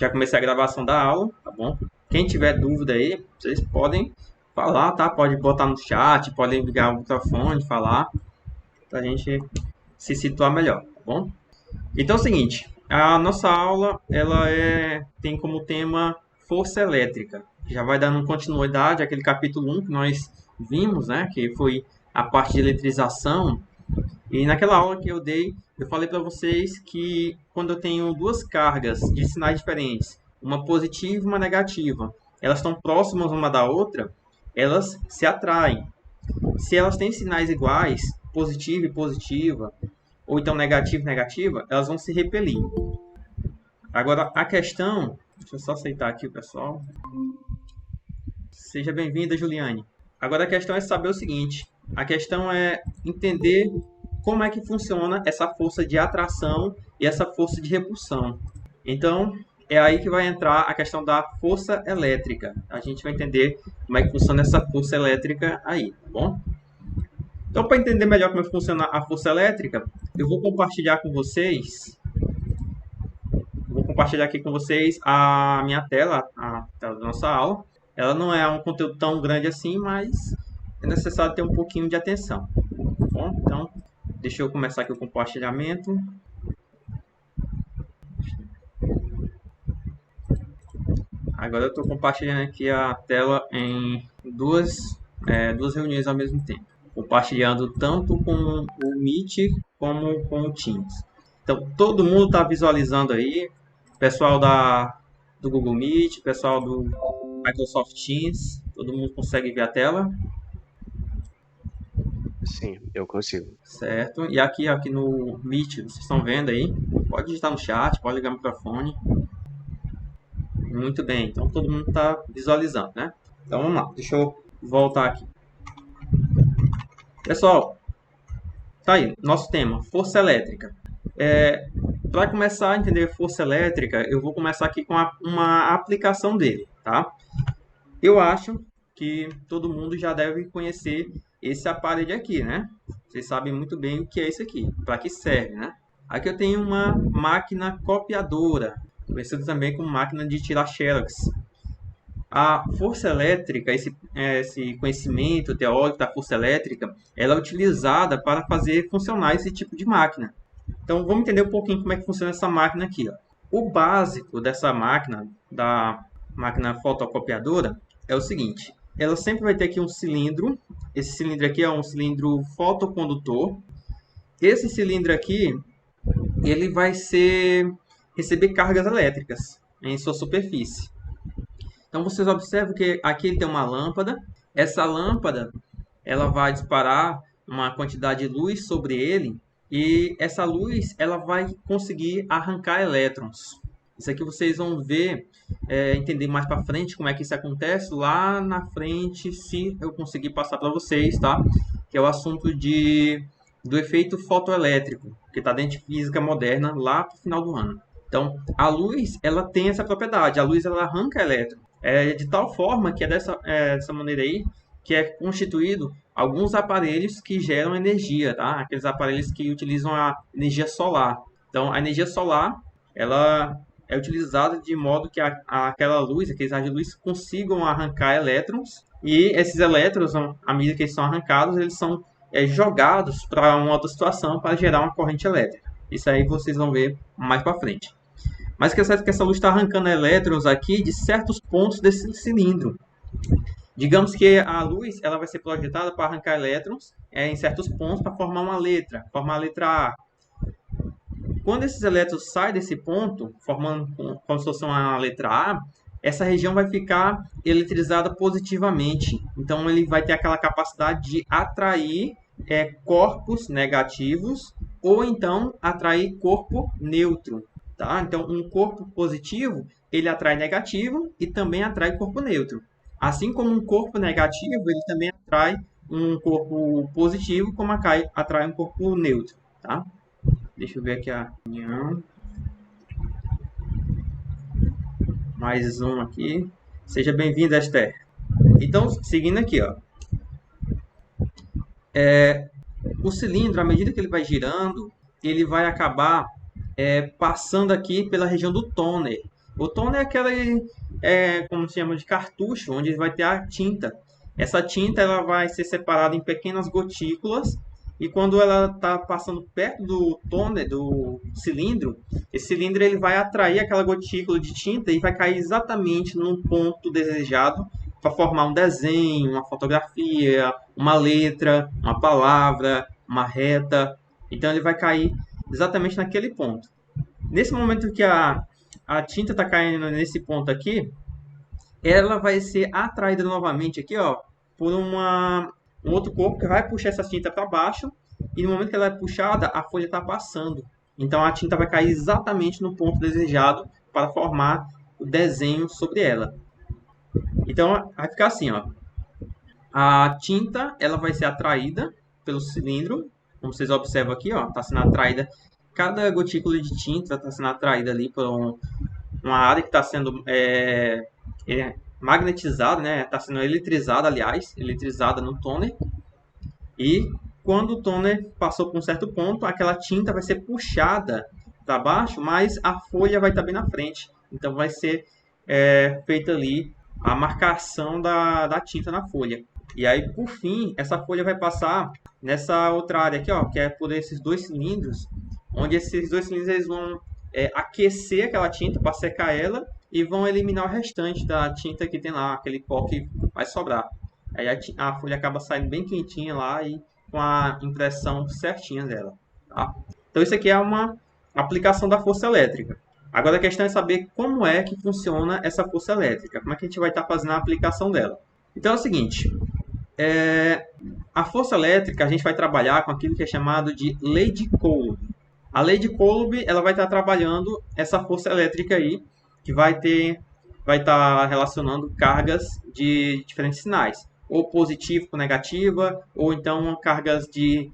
Já comecei a gravação da aula, tá bom? Quem tiver dúvida aí, vocês podem falar, tá? Pode botar no chat, podem ligar o microfone, falar, pra gente se situar melhor, tá bom? Então é o seguinte, a nossa aula, tem como tema força elétrica. Já vai dando continuidade àquele capítulo 1 que nós vimos, né? Que foi a parte de eletrização. E naquela aula que eu dei, eu falei para vocês que quando eu tenho duas cargas de sinais diferentes, uma positiva e uma negativa, elas estão próximas uma da outra, elas se atraem. Se elas têm sinais iguais, positiva e positiva, ou então negativa e negativa, elas vão se repelir. Agora, a questão... Deixa eu só aceitar aqui o pessoal. Seja bem-vinda, Juliane. Agora, a questão é saber o seguinte. A questão é entender como é que funciona essa força de atração e essa força de repulsão. Então, é aí que vai entrar a questão da força elétrica. A gente vai entender como é que funciona essa força elétrica aí, tá bom? Então, para entender melhor como é que funciona a força elétrica, eu vou compartilhar com vocês... Vou compartilhar aqui com vocês a minha tela, a tela da nossa aula. Ela não é um conteúdo tão grande assim, mas é necessário ter um pouquinho de atenção. Tá bom? Então, deixa eu começar aqui o compartilhamento. Agora eu estou compartilhando aqui a tela em duas reuniões ao mesmo tempo. Compartilhando tanto com o Meet como com o Teams. Então, todo mundo está visualizando aí. Pessoal do Google Meet, pessoal do Microsoft Teams, todo mundo consegue ver a tela? Sim, eu consigo. Certo. E aqui no Meet, vocês estão vendo aí? Pode digitar no chat, pode ligar o microfone. Muito bem, então todo mundo está visualizando, né? Então vamos lá, deixa eu voltar aqui. Pessoal, tá aí, nosso tema, força elétrica. Para começar a entender força elétrica, eu vou começar aqui com uma aplicação dele, tá? Eu acho que todo mundo já deve conhecer esse aparelho aqui, né? Vocês sabem muito bem o que é isso aqui, para que serve, né? Aqui eu tenho uma máquina copiadora, conhecida também como máquina de tirar xerox. A força elétrica, esse conhecimento teórico da força elétrica, ela é utilizada para fazer funcionar esse tipo de máquina. Então, vamos entender um pouquinho como é que funciona essa máquina aqui, ó. O básico dessa máquina, da máquina fotocopiadora, é o seguinte. Ela sempre vai ter aqui um cilindro. Esse cilindro aqui é um cilindro fotocondutor. Esse cilindro aqui, ele vai receber cargas elétricas em sua superfície. Então, vocês observam que aqui ele tem uma lâmpada. Essa lâmpada, ela vai disparar uma quantidade de luz sobre ele. E essa luz, ela vai conseguir arrancar elétrons. Isso aqui vocês vão ver, entender mais para frente como é que isso acontece lá na frente, se eu conseguir passar para vocês, tá? Que é o assunto do efeito fotoelétrico, que está dentro de física moderna lá para o final do ano. Então, a luz, ela tem essa propriedade. A luz, ela arranca elétrons. De tal forma que dessa maneira aí, que é constituído alguns aparelhos que geram energia, tá? Aqueles aparelhos que utilizam a energia solar. Então, a energia solar, ela é utilizada de modo que aquela luz, aqueles raios de luz, consigam arrancar elétrons. E esses elétrons, à medida que eles são arrancados, eles são jogados para uma outra situação para gerar uma corrente elétrica. Isso aí vocês vão ver mais para frente. Mas que é certo que essa luz está arrancando elétrons aqui de certos pontos desse cilindro. Digamos que a luz ela vai ser projetada para arrancar elétrons em certos pontos para formar uma letra A. Quando esses elétrons saem desse ponto, formando como se fosse uma letra A, essa região vai ficar eletrizada positivamente. Então, ele vai ter aquela capacidade de atrair corpos negativos ou então atrair corpo neutro. Tá? Então, um corpo positivo, ele atrai negativo e também atrai corpo neutro. Assim como um corpo negativo, ele também atrai um corpo positivo, como atrai um corpo neutro. Tá? Deixa eu ver aqui a reunião. Mais um aqui. Seja bem-vindo, Esther. Então, seguindo aqui, ó. O cilindro, à medida que ele vai girando, ele vai acabar passando aqui pela região do toner. O toner é aquele, como se chama, de cartucho, onde vai ter a tinta. Essa tinta ela vai ser separada em pequenas gotículas e quando ela está passando perto do toner, do cilindro, esse cilindro ele vai atrair aquela gotícula de tinta e vai cair exatamente no ponto desejado para formar um desenho, uma fotografia, uma letra, uma palavra, uma reta. Então ele vai cair exatamente naquele ponto. Nesse momento que a tinta está caindo nesse ponto aqui, ela vai ser atraída novamente aqui, ó, por um outro corpo que vai puxar essa tinta para baixo e no momento que ela é puxada, a folha está passando. Então a tinta vai cair exatamente no ponto desejado para formar o desenho sobre ela. Então vai ficar assim, ó. A tinta ela vai ser atraída pelo cilindro, como vocês observam aqui, ó, está sendo atraída. Cada gotícula de tinta está sendo atraída ali por uma área que está sendo magnetizada, né? Está sendo eletrizada, aliás, eletrizada no toner. E quando o toner passou por um certo ponto, aquela tinta vai ser puxada para baixo, mas a folha vai estar bem na frente. Então vai ser feita ali a marcação da tinta na folha. E aí, por fim, essa folha vai passar nessa outra área aqui, ó, que é por esses dois cilindros, onde esses dois cilindros eles vão aquecer aquela tinta para secar ela e vão eliminar o restante da tinta que tem lá, aquele pó que vai sobrar. Aí a folha acaba saindo bem quentinha lá e com a impressão certinha dela. Tá? Então isso aqui é uma aplicação da força elétrica. Agora a questão é saber como é que funciona essa força elétrica, como é que a gente vai estar fazendo a aplicação dela. Então é o seguinte, a força elétrica a gente vai trabalhar com aquilo que é chamado de lei de Coulomb. A lei de Coulomb ela vai estar trabalhando essa força elétrica aí, que vai estar relacionando cargas de diferentes sinais, ou positivo com negativa, ou então cargas de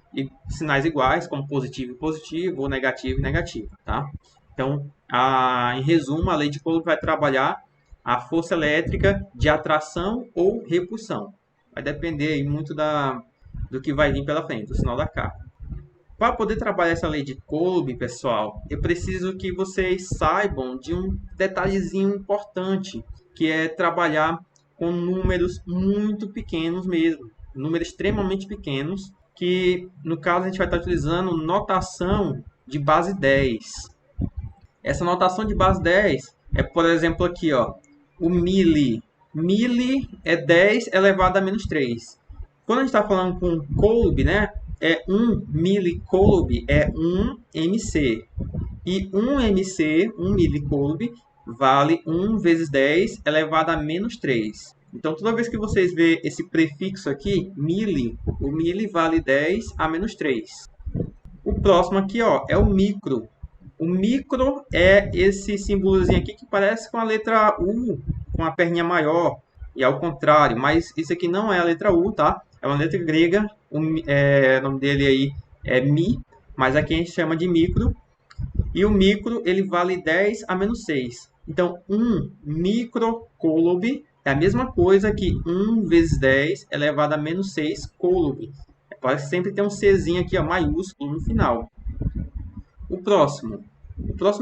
sinais iguais, como positivo e positivo, ou negativo e negativo, tá? Então, em resumo, a lei de Coulomb vai trabalhar a força elétrica de atração ou repulsão. Vai depender aí muito do que vai vir pela frente, do sinal da carga. Para poder trabalhar essa lei de Coulomb, pessoal, eu preciso que vocês saibam de um detalhezinho importante, que é trabalhar com números muito pequenos mesmo, números extremamente pequenos, que no caso a gente vai estar utilizando notação de base 10. Essa notação de base 10 é, por exemplo, aqui, ó, o mili. Mili é 10 elevado a menos 3. Quando a gente está falando com Coulomb, né? 1 milicoulomb é 1 mc. E 1 mc, 1 milicoulomb, vale 1 vezes 10 elevado a menos 3. Então, toda vez que vocês vê esse prefixo aqui, mili, o mili vale 10 a menos 3. O próximo aqui, ó, é o micro. O micro é esse símbolozinho aqui que parece com a letra U, com a perninha maior, e ao contrário, mas isso aqui não é a letra U, tá? É uma letra grega, o nome dele aí é Mi, mas aqui a gente chama de micro. E o micro, ele vale 10 a menos 6. Então, 1 microcoulomb é a mesma coisa que 1 vezes 10 elevado a menos 6 coulomb. Pode sempre ter um Czinho aqui, ó, maiúsculo no final. O próximo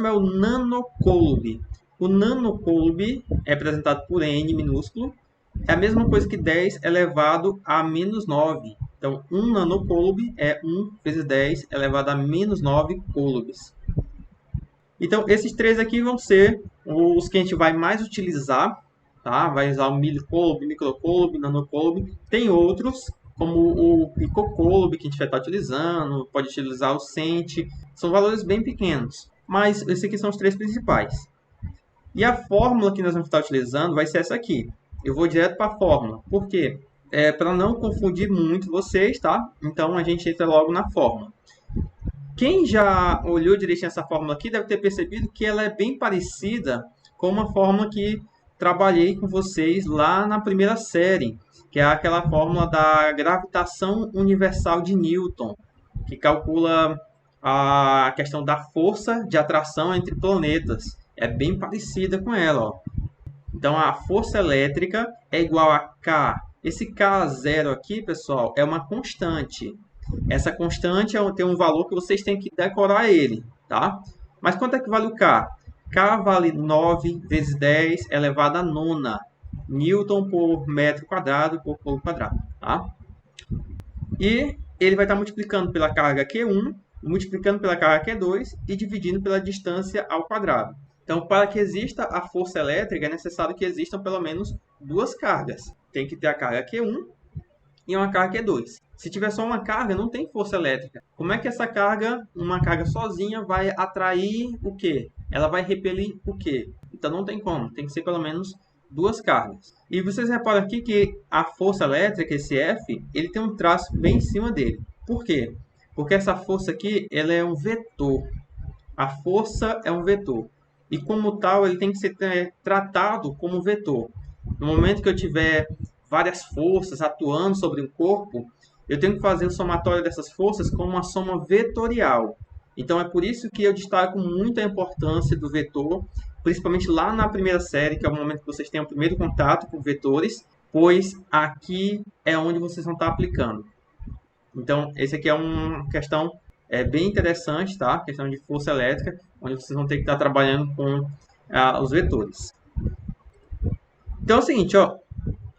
é o nanocoulomb. O nanocoulomb é representado por N minúsculo. É a mesma coisa que 10 elevado a menos 9. Então, 1 nanocoulomb é 1 vezes 10 elevado a menos 9 coulombs. Então, esses três aqui vão ser os que a gente vai mais utilizar. Tá? Vai usar o milicoulomb, microcoulomb, nanocoulomb. Tem outros, como o picocoulomb, que a gente vai estar utilizando. Pode utilizar o cent. São valores bem pequenos. Mas esses aqui são os três principais. E a fórmula que nós vamos estar utilizando vai ser essa aqui. Eu vou direto para a fórmula. Por quê? Para não confundir muito vocês, tá? Então, a gente entra logo na fórmula. Quem já olhou direitinho essa fórmula aqui deve ter percebido que ela é bem parecida com uma fórmula que trabalhei com vocês lá na primeira série, que é aquela fórmula da gravitação universal de Newton, que calcula a questão da força de atração entre planetas. É bem parecida com ela, ó. Então, a força elétrica é igual a K. Esse K0 aqui, pessoal, é uma constante. Essa constante tem um valor que vocês têm que decorar ele, tá? Mas quanto é que vale o K? K vale 9 vezes 10 elevado a nona Newton por metro quadrado por coulomb quadrado. Tá? E ele vai estar multiplicando pela carga Q1, multiplicando pela carga Q2 e dividindo pela distância ao quadrado. Então, para que exista a força elétrica, é necessário que existam pelo menos duas cargas. Tem que ter a carga Q1 e uma carga Q2. Se tiver só uma carga, não tem força elétrica. Como é que essa carga, uma carga sozinha, vai atrair o quê? Ela vai repelir o quê? Então, não tem como. Tem que ser pelo menos duas cargas. E vocês reparam aqui que a força elétrica, esse F, ele tem um traço bem em cima dele. Por quê? Porque essa força aqui, ela é um vetor. A força é um vetor. E como tal, ele tem que ser tratado como vetor. No momento que eu tiver várias forças atuando sobre um corpo, eu tenho que fazer o somatório dessas forças como uma soma vetorial. Então, é por isso que eu destaco muito a importância do vetor, principalmente lá na primeira série, que é o momento que vocês têm o primeiro contato com vetores, pois aqui é onde vocês vão estar aplicando. Então, esse aqui é uma questão bem interessante, tá? Questão de força elétrica, onde vocês vão ter que estar trabalhando com os vetores. Então é o seguinte, ó,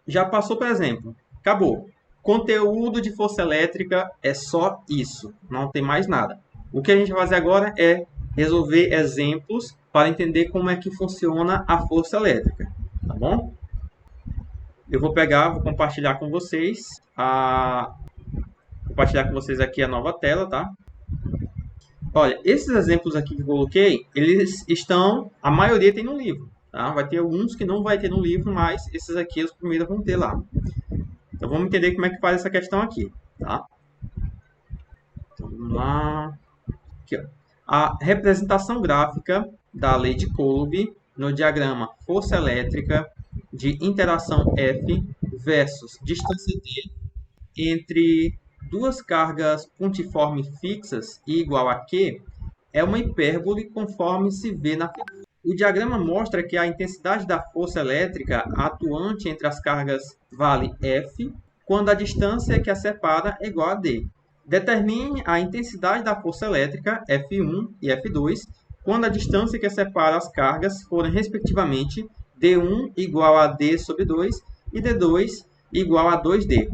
já passou, por exemplo, acabou. Conteúdo de força elétrica é só isso, não tem mais nada. O que a gente vai fazer agora é resolver exemplos para entender como é que funciona a força elétrica, tá bom? Eu vou compartilhar com vocês aqui a nova tela, tá? Olha, esses exemplos aqui que eu coloquei, eles estão, a maioria tem no livro, tá? Vai ter alguns que não vai ter no livro, mas esses aqui os primeiros vão ter lá. Então vamos entender como é que faz essa questão aqui, tá? Então, vamos lá. Aqui, ó. A representação gráfica da lei de Coulomb no diagrama força elétrica de interação F versus distância D entre duas cargas pontiformes fixas e igual a Q é uma hipérbole conforme se vê na figura. O diagrama mostra que a intensidade da força elétrica atuante entre as cargas vale F quando a distância que a separa é igual a D. Determine a intensidade da força elétrica F1 e F2 quando a distância que separa as cargas forem respectivamente D1 igual a D sobre 2 e D2 igual a 2D.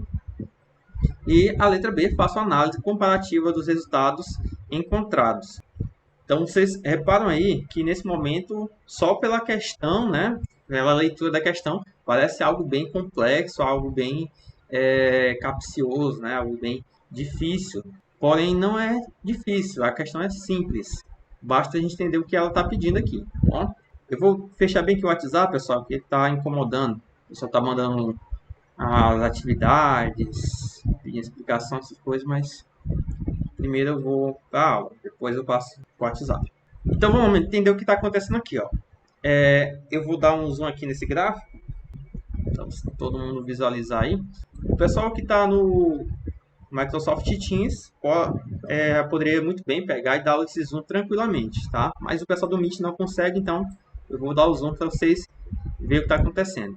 E a letra B, faça a análise comparativa dos resultados encontrados. Então, vocês reparam aí que nesse momento, só pela questão, né, pela leitura da questão, parece algo bem complexo, algo bem capcioso, né, algo bem difícil. Porém, não é difícil, a questão é simples. Basta a gente entender o que ela está pedindo aqui. Bom? Eu vou fechar bem aqui o WhatsApp, pessoal, que está incomodando. O pessoal está mandando as atividades, pedindo explicação, essas coisas, mas primeiro eu vou para a aula, depois eu passo para o WhatsApp. Então vamos entender o que está acontecendo aqui, ó. Eu vou dar um zoom aqui nesse gráfico, então todo mundo visualizar aí. O pessoal que está no Microsoft Teams poderia muito bem pegar e dar esse zoom tranquilamente, tá? Mas o pessoal do Meet não consegue, então eu vou dar o zoom para vocês verem o que está acontecendo.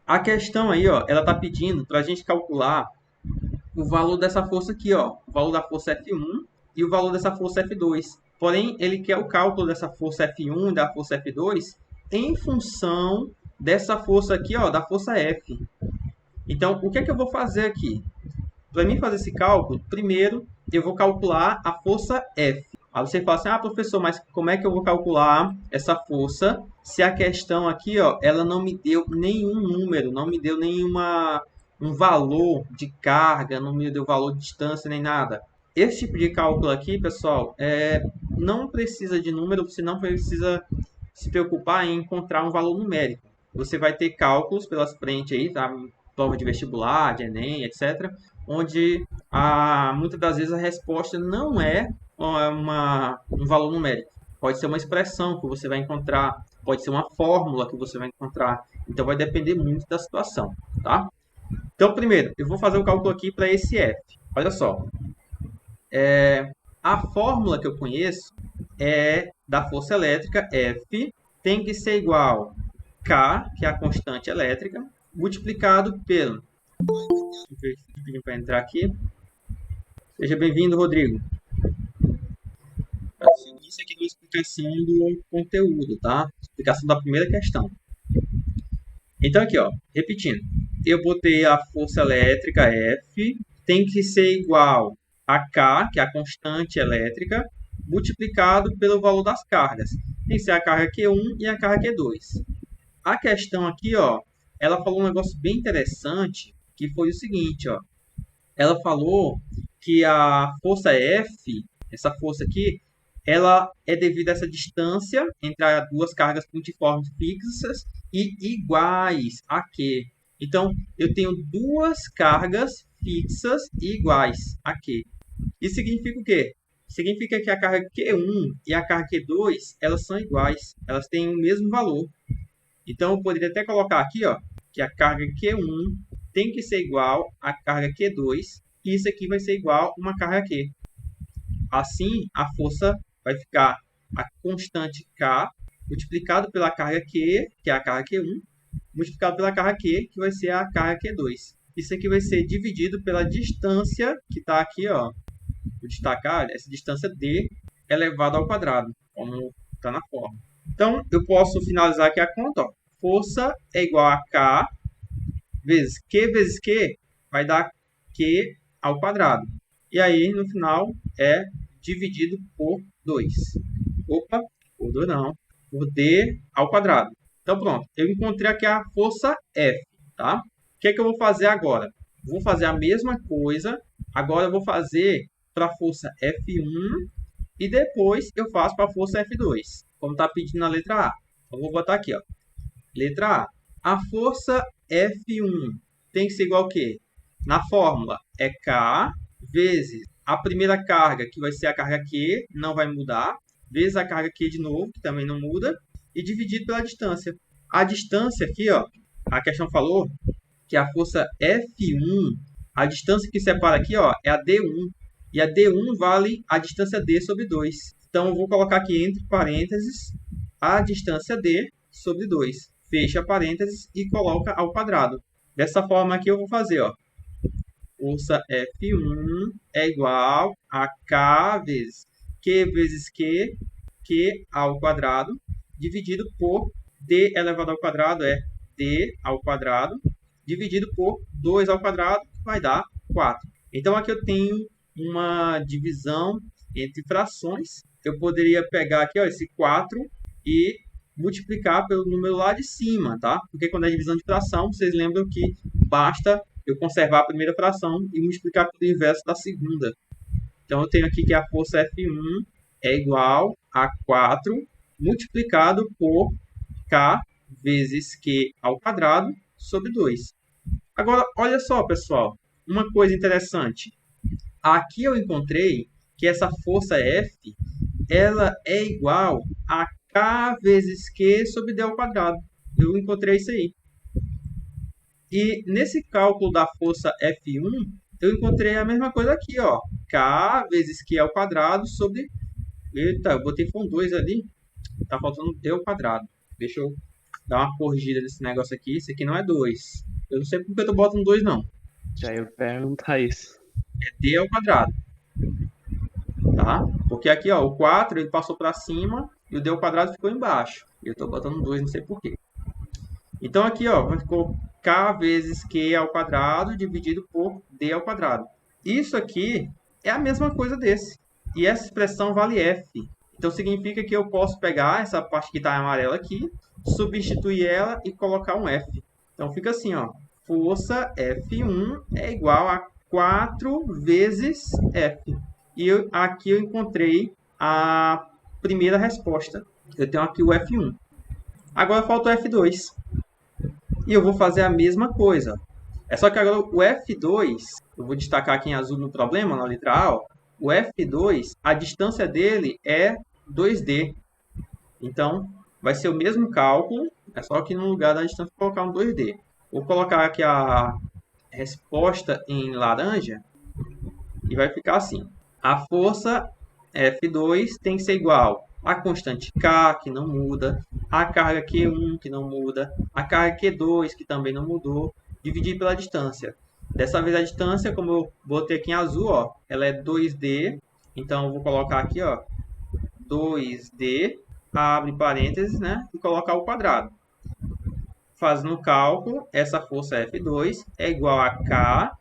A questão aí, ó, ela está pedindo para a gente calcular o valor dessa força aqui, ó, o valor da força F1 e o valor dessa força F2. Porém, ele quer o cálculo dessa força F1 e da força F2 em função dessa força aqui, ó, da força F. Então, o que é que eu vou fazer aqui? Para mim fazer esse cálculo, primeiro eu vou calcular a força F. Aí você fala assim, professor, mas como é que eu vou calcular essa força se a questão aqui, ó, ela não me deu nenhum número, não me deu um valor de carga, não me deu valor de distância nem nada. Esse tipo de cálculo aqui, pessoal, não precisa de número, você não precisa se preocupar em encontrar um valor numérico. Você vai ter cálculos pelas frente aí, tá? Prova de vestibular, de Enem, etc., onde muitas das vezes a resposta não é um valor numérico. Pode ser uma expressão que você vai encontrar, pode ser uma fórmula que você vai encontrar. Então, vai depender muito da situação, tá? Então, primeiro, eu vou fazer o cálculo aqui para esse F. Olha só. A fórmula que eu conheço é da força elétrica, F tem que ser igual a K, que é a constante elétrica, multiplicado pelo... Deixa eu pedir para entrar aqui. Seja bem-vindo, Rodrigo. Isso aqui é uma explicação do conteúdo, tá? Explicação da primeira questão. Então, aqui, ó, repetindo. Eu botei a força elétrica F, tem que ser igual a K, que é a constante elétrica, multiplicado pelo valor das cargas. Tem que ser a carga Q1 e a carga Q2. A questão aqui, ó, ela falou um negócio bem interessante, que foi o seguinte, ó. Ela falou que a força F, essa força aqui, ela é devido a essa distância entre as duas cargas pontiformes fixas e iguais a Q. Então, eu tenho duas cargas fixas e iguais a Q. Isso significa o quê? Significa que a carga Q1 e a carga Q2, elas são iguais. Elas têm o mesmo valor. Então, eu poderia até colocar aqui, ó, que a carga Q1 tem que ser igual à carga Q2. E isso aqui vai ser igual a uma carga Q. Assim, a força vai ficar a constante K multiplicado pela carga Q, que é a carga Q1, multiplicado pela carga Q, que vai ser a carga Q2. Isso aqui vai ser dividido pela distância que está aqui, ó. Vou destacar essa distância D elevado ao quadrado, como está na forma. Então, eu posso finalizar aqui a conta. Ó. Força é igual a K vezes Q vai dar Q ao quadrado. E aí, no final, é dividido por 2. Opa, por 2 não. Por D ao quadrado. Então, pronto. Eu encontrei aqui a força F, tá? O que é que eu vou fazer agora? Vou fazer a mesma coisa. Agora eu vou fazer para a força F1 e depois eu faço para a força F2, como está pedindo na letra A. Então, vou botar aqui, ó. Letra A. A força F1 tem que ser igual ao quê? Na fórmula é K vezes a primeira carga, que vai ser a carga Q, não vai mudar, vezes a carga Q de novo, que também não muda, e dividido pela distância. A distância aqui, ó, a questão falou que a força F1, a distância que separa aqui, ó, é a D1. E a D1 vale a distância D sobre 2. Então, eu vou colocar aqui entre parênteses a distância D sobre 2. Fecha parênteses e coloca ao quadrado. Dessa forma aqui eu vou fazer, ó. Força F1 é igual a K vezes Q ao quadrado, dividido por D elevado ao quadrado é D ao quadrado, dividido por 2 ao quadrado, vai dar 4. Então, aqui eu tenho uma divisão entre frações. Eu poderia pegar aqui, ó, esse 4 e multiplicar pelo número lá de cima, tá? Porque quando é divisão de fração, vocês lembram que basta eu conservar a primeira fração e multiplicar pelo inverso da segunda. Então, eu tenho aqui que a força F1 é igual a 4 multiplicado por K vezes Q ao quadrado sobre 2. Agora, olha só, pessoal, uma coisa interessante. Aqui eu encontrei que essa força F ela é igual a K vezes Q sobre D ao quadrado. Eu encontrei isso aí. E nesse cálculo da força F1, eu encontrei a mesma coisa aqui, ó. K vezes Q ao quadrado sobre... Eita, eu botei com 2 ali. Tá faltando D ao quadrado. Deixa eu dar uma corrigida nesse negócio aqui. Isso aqui não é 2. Eu não sei porque eu tô botando 2, não. Já ia perguntar isso. É D ao quadrado. Tá? Porque aqui, ó, o 4 ele passou para cima e o D ao quadrado ficou embaixo. E eu tô botando 2, não sei porquê. Então, aqui, ó, ficou K vezes Q ao quadrado dividido por D ao quadrado. Isso aqui é a mesma coisa desse. E essa expressão vale F. Então, significa que eu posso pegar essa parte que está amarela aqui, substituir ela e colocar um F. Então, fica assim, ó. Força F1 é igual a 4 vezes F. E aqui eu encontrei a primeira resposta. Eu tenho aqui o F1. Agora falta o F2. E eu vou fazer a mesma coisa. É só que agora o F2, eu vou destacar aqui em azul no problema, na letra A, ó, o F2, a distância dele é 2D. Então, vai ser o mesmo cálculo, é só que no lugar da distância colocar um 2D. Vou colocar aqui a resposta em laranja e vai ficar assim. A força F2 tem que ser igual a constante K, que não muda, a carga Q1, que não muda, a carga Q2, que também não mudou, dividido pela distância. Dessa vez a distância, como eu botei aqui em azul, ó, ela é 2D. Então, eu vou colocar aqui, ó, 2D, abre parênteses, né? E coloca ao quadrado. Fazendo o cálculo, essa força F2 é igual a K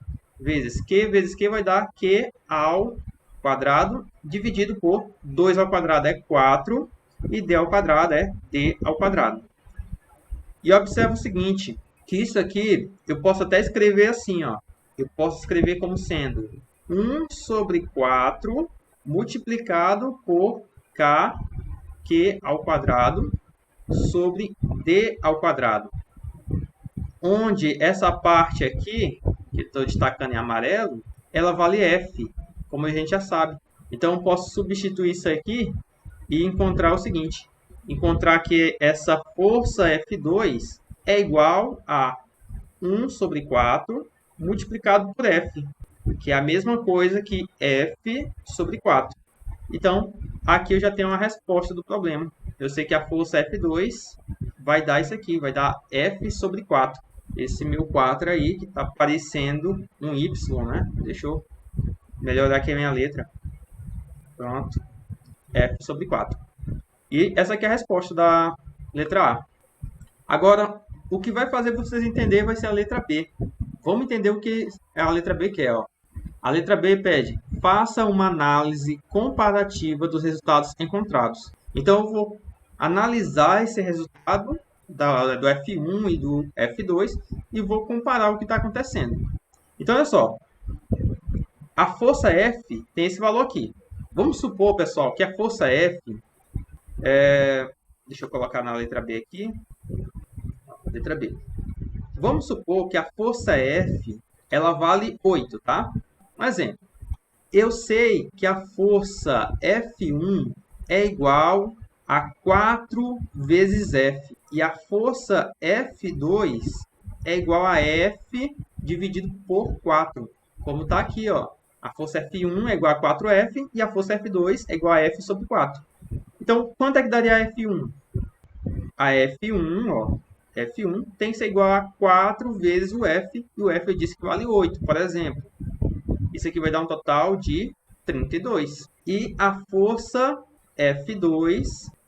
vezes Q vai dar Q ao quadrado, dividido por 2 ao quadrado é 4, e D ao quadrado é D ao quadrado. E observa o seguinte, que isso aqui eu posso até escrever assim, ó. Eu posso escrever como sendo 1 sobre 4 multiplicado por K, Q ao quadrado, sobre D ao quadrado. Onde essa parte aqui, que estou destacando em amarelo, ela vale F, como a gente já sabe. Então, eu posso substituir isso aqui e encontrar o seguinte. Encontrar que essa força F2 é igual a 1 sobre 4 multiplicado por F, que é a mesma coisa que F sobre 4. Então, aqui eu já tenho uma resposta do problema. Eu sei que a força F2 vai dar isso aqui, vai dar F sobre 4. Esse meu 4 aí, que está parecendo um Y, né? Deixa eu melhorar aqui a minha letra. Pronto. F sobre 4. E essa aqui é a resposta da letra A. Agora, o que vai fazer vocês entenderem vai ser a letra B. Vamos entender o que a letra B quer, ó. A letra B pede, faça uma análise comparativa dos resultados encontrados. Então, eu vou analisar esse resultado do F1 e do F2 e vou comparar o que está acontecendo. Então, olha só. A força F tem esse valor aqui. Vamos supor, pessoal, que a força F... Deixa eu colocar na letra B aqui. Letra B. Vamos supor que a força F ela vale 8, tá? Um exemplo. Eu sei que a força F1 é igual a 4 vezes F. E a força F2 é igual a F dividido por 4. Como está aqui, ó. A força F1 é igual a 4F e a força F2 é igual a F sobre 4. Então, quanto é que daria a F1? A F1, ó. F1 tem que ser igual a 4 vezes o F. E o F eu disse que vale 8, por exemplo. Isso aqui vai dar um total de 32. E a força F2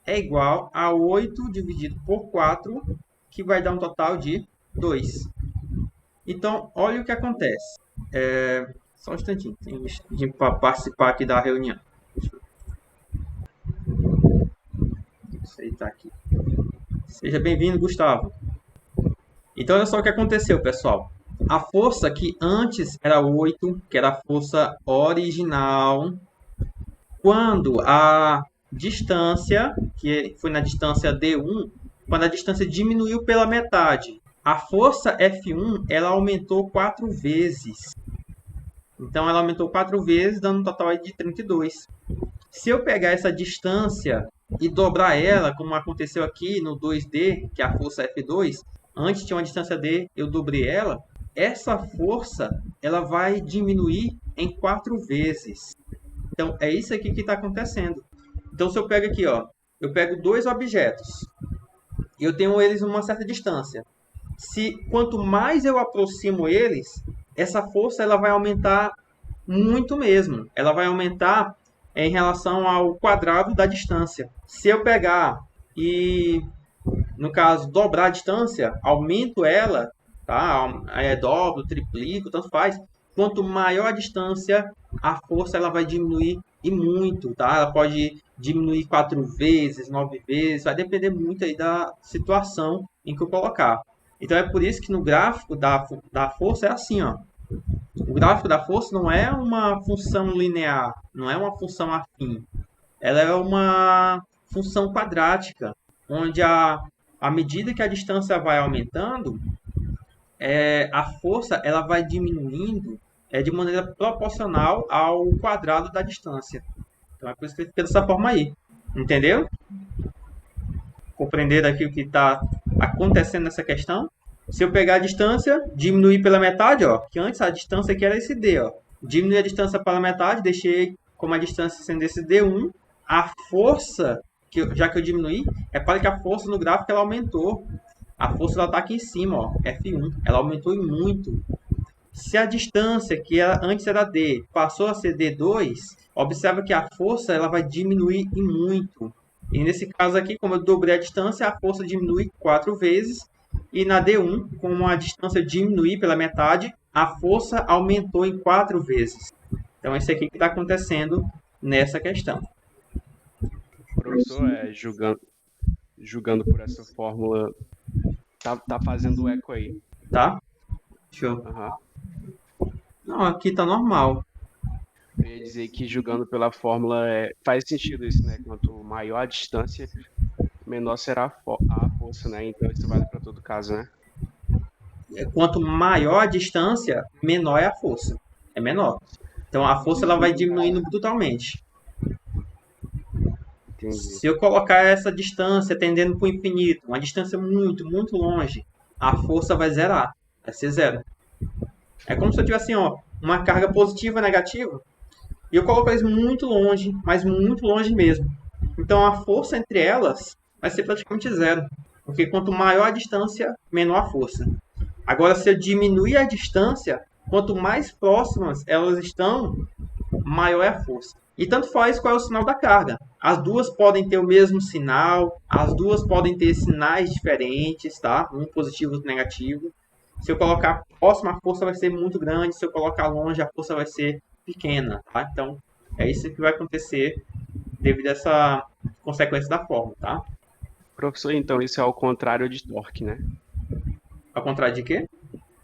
é igual a 8 dividido por 4, que vai dar um total de 2. Então, olha o que acontece. Só um instantinho, tem que participar aqui da reunião. Aceitar aqui. Seja bem-vindo, Gustavo. Então, olha só o que aconteceu, pessoal. A força que antes era 8, que era a força original, quando a distância, que foi na distância D1, quando a distância diminuiu pela metade, a força F1 ela aumentou 4 vezes. Então, ela aumentou 4 vezes, dando um total de 32. Se eu pegar essa distância e dobrar ela, como aconteceu aqui no 2D, que é a força F2, antes tinha uma distância D, eu dobrei ela, essa força ela vai diminuir em 4 vezes. Então, é isso aqui que está acontecendo. Então, se eu pego aqui, ó, eu pego dois objetos e eu tenho eles a uma certa distância. Quanto mais eu aproximo eles, essa força ela vai aumentar muito mesmo. Ela vai aumentar em relação ao quadrado da distância. Se eu pegar e, no caso, dobrar a distância, aumento ela, tá? Dobro, triplico, tanto faz. Quanto maior a distância, a força ela vai diminuir e muito, tá? Ela pode diminuir 4 vezes, 9 vezes, vai depender muito aí da situação em que eu colocar. Então, é por isso que no gráfico da força é assim, ó. O gráfico da força não é uma função linear, não é uma função afim. Ela é uma função quadrática, onde à medida que a distância vai aumentando, a força ela vai diminuindo de maneira proporcional ao quadrado da distância. Então é por isso que fica dessa forma aí. Entendeu? Compreender aqui o que está acontecendo nessa questão? Se eu pegar a distância, diminuir pela metade, ó, que antes a distância aqui era esse D, ó. Diminuir a distância pela metade, deixei como a distância sendo esse D1. A força, já que eu diminuí, é para que a força no gráfico ela aumentou. A força está aqui em cima, ó, F1. Ela aumentou em muito. Se a distância que antes era D passou a ser D2, observa que a força ela vai diminuir em muito. E nesse caso aqui, como eu dobrei a distância, a força diminui 4 vezes. E na D1, como a distância diminui pela metade, a força aumentou em 4 vezes. Então, isso aqui que está acontecendo nessa questão. Professor, julgando por essa fórmula, tá fazendo eco aí. Tá? Deixa eu... Aham. Não, aqui tá normal. Eu ia dizer que julgando pela fórmula faz sentido isso, né? Quanto maior a distância, menor será a força, né? Então isso vale para todo caso, né? Quanto maior a distância, menor é a força. É menor. Então, a força ela vai diminuindo brutalmente. Entendi. Se eu colocar essa distância tendendo para o infinito, uma distância muito, muito longe, a força vai zerar. Vai ser zero. É como se eu tivesse assim, ó, uma carga positiva e negativa. E eu coloco eles muito longe, mas muito longe mesmo. Então a força entre elas vai ser praticamente zero. Porque quanto maior a distância, menor a força. Agora, se eu diminuir a distância, quanto mais próximas elas estão, maior é a força. E tanto faz qual é o sinal da carga. As duas podem ter o mesmo sinal, as duas podem ter sinais diferentes, tá? Um positivo e outro negativo. Se eu colocar próximo, a força vai ser muito grande. Se eu colocar longe, a força vai ser pequena, tá? Então, é isso que vai acontecer devido a essa consequência da fórmula, tá? Professor, então isso é ao contrário de torque, né? Ao contrário de quê?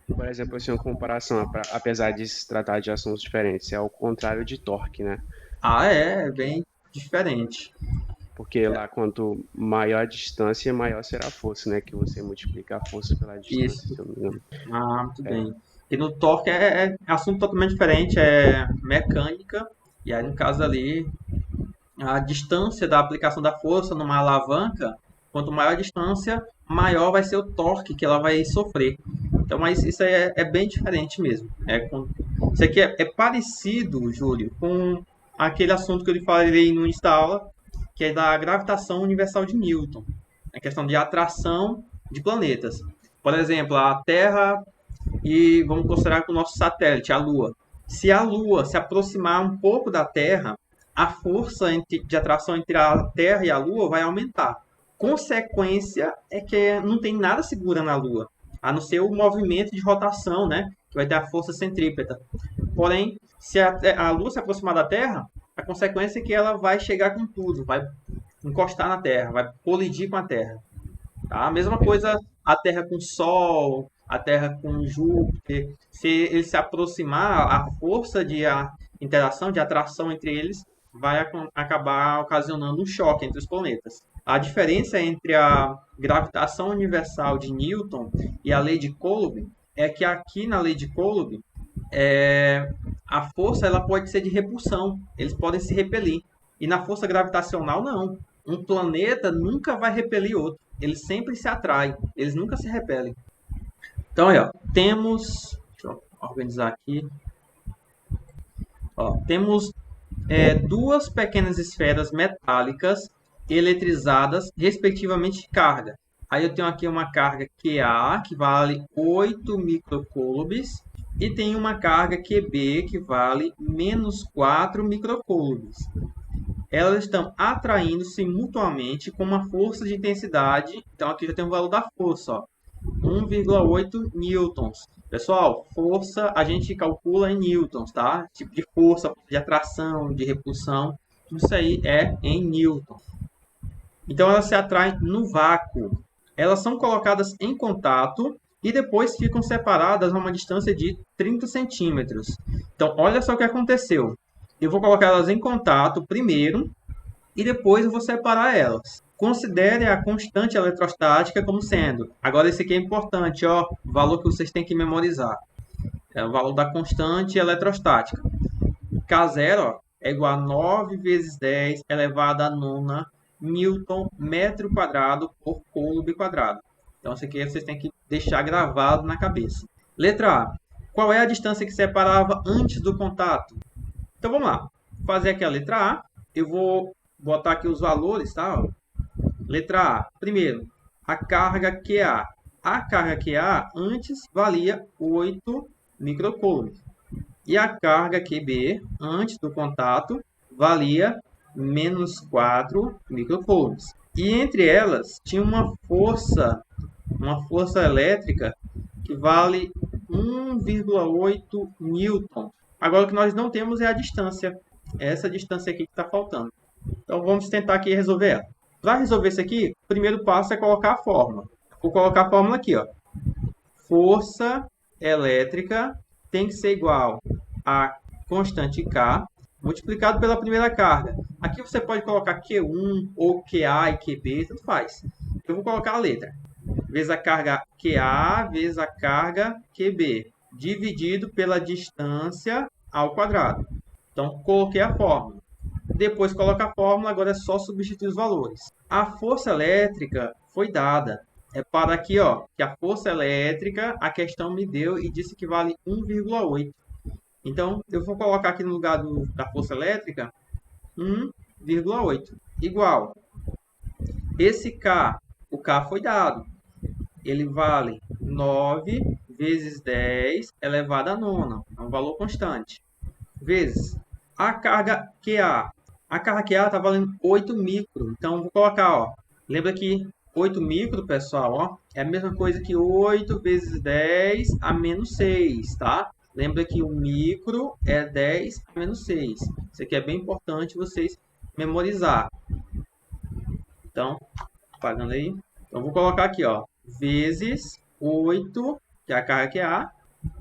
Por exemplo, assim, uma comparação, apesar de se tratar de assuntos diferentes, é ao contrário de torque, né? Ah, é bem diferente. Porque lá, quanto maior a distância, maior será a força, né? Que você multiplica a força pela distância, Isso. se eu não me engano. Ah, muito bem. E no torque é assunto totalmente diferente, é mecânica. E aí, no caso ali, a distância da aplicação da força numa alavanca, quanto maior a distância, maior vai ser o torque que ela vai sofrer. Então, mas isso aí é bem diferente mesmo. Isso aqui é parecido, Júlio, com aquele assunto que eu lhe falei no início da aula, que é da gravitação universal de Newton. A questão de atração de planetas. Por exemplo, a Terra e vamos considerar que o nosso satélite, a Lua. Se a Lua se aproximar um pouco da Terra, a força de atração entre a Terra e a Lua vai aumentar. Consequência é que não tem nada segura na Lua, a não ser o movimento de rotação, né? Que vai ter a força centrípeta. Porém, se a Lua se aproximar da Terra, a consequência é que ela vai chegar com tudo, vai encostar na Terra, vai colidir com a Terra. Tá? A mesma coisa a Terra com o Sol, a Terra com Júpiter. Se ele se aproximar, a força de interação, de atração entre eles, vai acabar ocasionando um choque entre os planetas. A diferença entre a gravitação universal de Newton e a lei de Coulomb é que aqui na lei de Coulomb a força ela pode ser de repulsão, eles podem se repelir. E na força gravitacional não. Um planeta nunca vai repelir outro. Eles sempre se atraem, eles nunca se repelem. Então, aí, ó, temos... Deixa eu organizar aqui. Ó, temos duas pequenas esferas metálicas eletrizadas, respectivamente, de carga. Aí eu tenho aqui uma carga QA, que vale 8 microcoulombs, e tem uma carga QB, que vale menos 4 microcoulombs. Elas estão atraindo-se mutuamente com uma força de intensidade. Então aqui já tem o valor da força, ó, 1,8 newtons. Pessoal, força a gente calcula em newtons, tá? Tipo de força, de atração, de repulsão, tudo isso aí é em newton. Então elas se atraem no vácuo. Elas são colocadas em contato e depois ficam separadas a uma distância de 30 centímetros. Então olha só o que aconteceu. Eu vou colocar elas em contato primeiro e depois eu vou separar elas. Considere a constante eletrostática como sendo. Agora esse aqui é importante, ó, o valor que vocês têm que memorizar. É o valor da constante eletrostática. K0 ó, é igual a 9 vezes 10 elevado a nona Newton metro quadrado por Coulomb quadrado. Então isso aqui vocês têm que deixar gravado na cabeça. Letra A. Qual é a distância que separava antes do contato? Então vamos lá. Vou fazer aqui a letra A. Eu vou botar aqui os valores, tá? Letra A. Primeiro, a carga QA. A carga QA antes valia 8 microcoulomb. E a carga QB, antes do contato, valia menos 4 microcoulombs. E entre elas tinha uma força elétrica que vale 1,8 newton. Agora o que nós não temos é a distância. É essa distância aqui que está faltando. Então vamos tentar aqui resolver ela. Para resolver isso aqui, o primeiro passo é colocar a fórmula. Vou colocar a fórmula aqui, ó. Força elétrica tem que ser igual a constante K multiplicado pela primeira carga. Aqui você pode colocar Q1 ou QA e QB, tudo faz. Eu vou colocar a letra. Vezes a carga QA vezes a carga QB, dividido pela distância ao quadrado. Então, coloquei a fórmula. Depois coloca a fórmula, agora é só substituir os valores. A força elétrica foi dada. Repara aqui, ó, que a força elétrica, a questão me deu e disse que vale 1,8. Então, eu vou colocar aqui no lugar da força elétrica 1,8. Igual. Esse K, o K foi dado. Ele vale 9 vezes 10 elevado a nona. É um valor constante. Vezes a carga QA. A carga QA está valendo 8 micro. Então, vou colocar, ó. Lembra que 8 micro, pessoal, ó, é a mesma coisa que 8 vezes 10 a menos 6, tá? Lembra que o micro é 10 a menos 6. Isso aqui é bem importante vocês memorizar. Então, apagando aí. Então, vou colocar aqui, ó, vezes 8, que é a carga QA,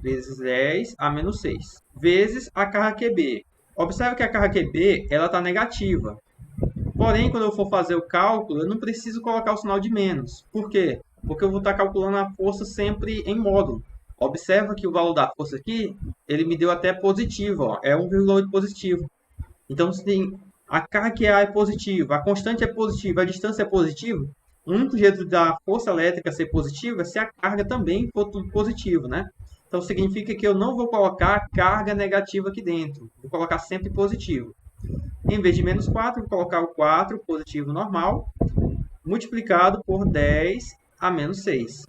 vezes 10 a menos 6, vezes a carga QB. Observe que a carga QB ela está negativa. Porém, quando eu for fazer o cálculo, eu não preciso colocar o sinal de menos. Por quê? Porque eu vou estar calculando a força sempre em módulo. Observa que o valor da força aqui, ele me deu até positivo, ó, é 1,8 positivo. Então, se tem a carga QA é positiva, a constante é positiva, a distância é positiva, o único jeito da força elétrica ser positiva é se a carga também for tudo positivo, né? Então, significa que eu não vou colocar carga negativa aqui dentro. Vou colocar sempre positivo. Em vez de menos 4, vou colocar o 4 positivo normal, multiplicado por 10 a menos 6.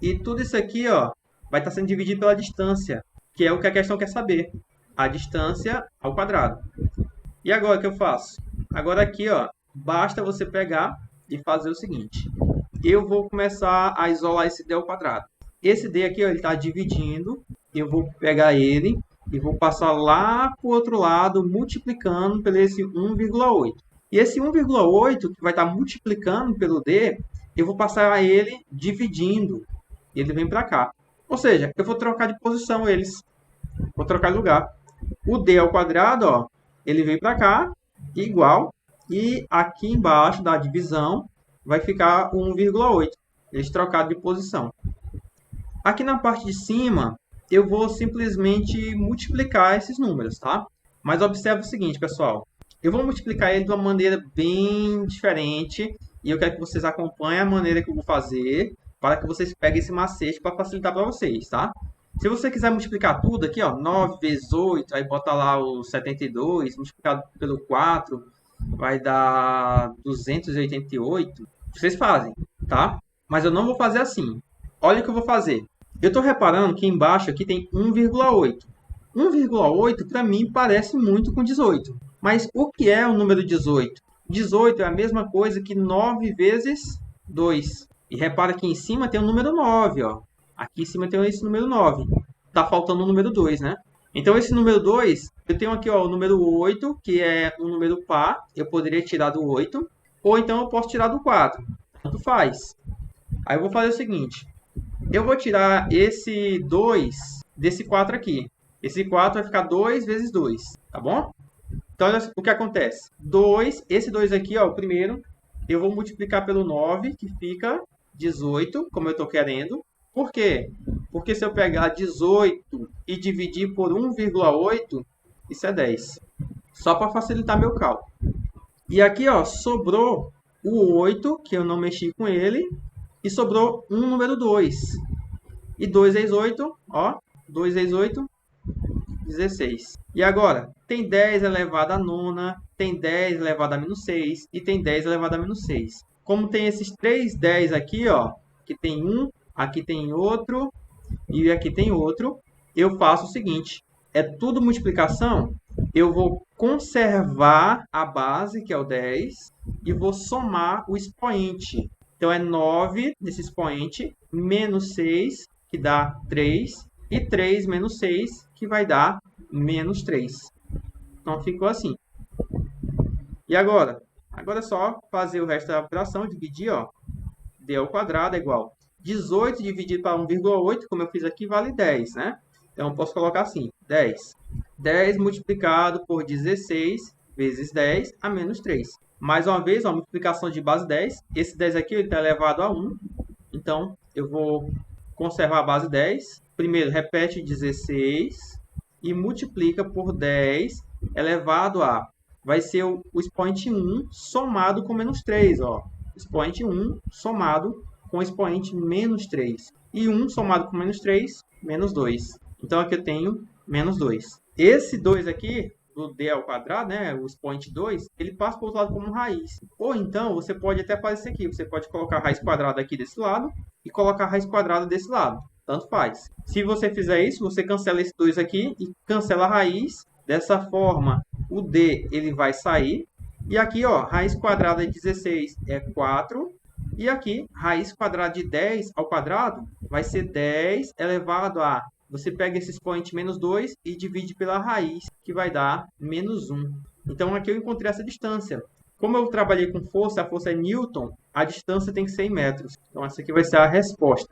E tudo isso aqui, ó, vai estar sendo dividido pela distância, que é o que a questão quer saber. A distância ao quadrado. E agora o que eu faço? Agora aqui, ó, basta você pegar e fazer o seguinte. Eu vou começar a isolar esse d ao quadrado. Esse d aqui, ó, ele está dividindo. Eu vou pegar ele e vou passar lá para o outro lado, multiplicando pelo esse 1,8. E esse 1,8, que vai estar multiplicando pelo d, eu vou passar ele dividindo. Ele vem para cá. Ou seja, eu vou trocar de posição eles. Vou trocar de lugar. O d ao quadrado, ó, ele vem para cá, igual. E aqui embaixo da divisão vai ficar o 1,8. Eles trocaram de posição. Aqui na parte de cima, eu vou simplesmente multiplicar esses números, tá? Mas observe o seguinte, pessoal. Eu vou multiplicar ele de uma maneira bem diferente. E eu quero que vocês acompanhem a maneira que eu vou fazer, para que vocês peguem esse macete para facilitar para vocês, tá? Se você quiser multiplicar tudo aqui, ó, 9 vezes 8, aí bota lá o 72, multiplicado pelo 4, vai dar 288. Vocês fazem, tá? Mas eu não vou fazer assim. Olha o que eu vou fazer. Eu estou reparando que embaixo aqui tem 1,8. 1,8 para mim parece muito com 18. Mas o que é o número 18? 18 é a mesma coisa que 9 vezes 2. E repara que em cima tem o número 9, ó. Aqui em cima tem esse número 9. Tá faltando o número 2, né? Então, esse número 2, eu tenho aqui ó, o número 8, que é um número par. Eu poderia tirar do 8. Ou então eu posso tirar do 4. Tanto faz. Aí eu vou fazer o seguinte. Eu vou tirar esse 2 desse 4 aqui. Esse 4 vai ficar 2 vezes 2. Tá bom? Então, olha o que acontece. 2, esse 2 aqui, ó, o primeiro, eu vou multiplicar pelo 9, que fica 18, como eu estou querendo. Por quê? Porque se eu pegar 18 e dividir por 1,8, isso é 10. Só para facilitar meu cálculo. E aqui, ó, sobrou o 8, que eu não mexi com ele, e sobrou um número 2. E 2 vezes 8, ó, 2 vezes 8, 16. E agora, tem 10 elevado a nona, tem 10 elevado a menos 6 e tem 10 elevado a menos 6. Como tem esses 3 10 aqui, ó, que tem um, aqui tem outro e aqui tem outro, eu faço o seguinte, é tudo multiplicação, eu vou conservar a base, que é o 10, e vou somar o expoente. Então, é 9 desse expoente, menos 6, que dá 3, e 3 menos 6, que vai dar menos 3. Então, ficou assim. E agora? Agora é só fazer o resto da operação, dividir, ó. D ao quadrado é igual 18 dividido para 1,8, como eu fiz aqui, vale 10, né? Então, eu posso colocar assim, 10. 10 multiplicado por 16 vezes 10 a menos 3. Mais uma vez, ó, multiplicação de base 10. Esse 10 aqui está elevado a 1. Então, eu vou conservar a base 10. Primeiro, repete 16 e multiplica por 10 elevado a... Vai ser o expoente 1 somado com menos 3, ó. Expoente 1 somado com o expoente menos 3. E 1 somado com menos 3, menos 2. Então, aqui eu tenho menos 2. Esse 2 aqui, do d ao quadrado, né, o expoente 2, ele passa para o outro lado como raiz. Ou então, você pode até fazer isso aqui. Você pode colocar a raiz quadrada aqui desse lado e colocar a raiz quadrada desse lado. Tanto faz. Se você fizer isso, você cancela esse 2 aqui e cancela a raiz. Dessa forma, o d ele vai sair. E aqui, ó, raiz quadrada de 16 é 4. E aqui, raiz quadrada de 10 ao quadrado vai ser 10 elevado a... Você pega esse expoente menos 2 e divide pela raiz, que vai dar menos 1. Então, aqui eu encontrei essa distância. Como eu trabalhei com força, a força é Newton, a distância tem que ser em metros. Então, essa aqui vai ser a resposta.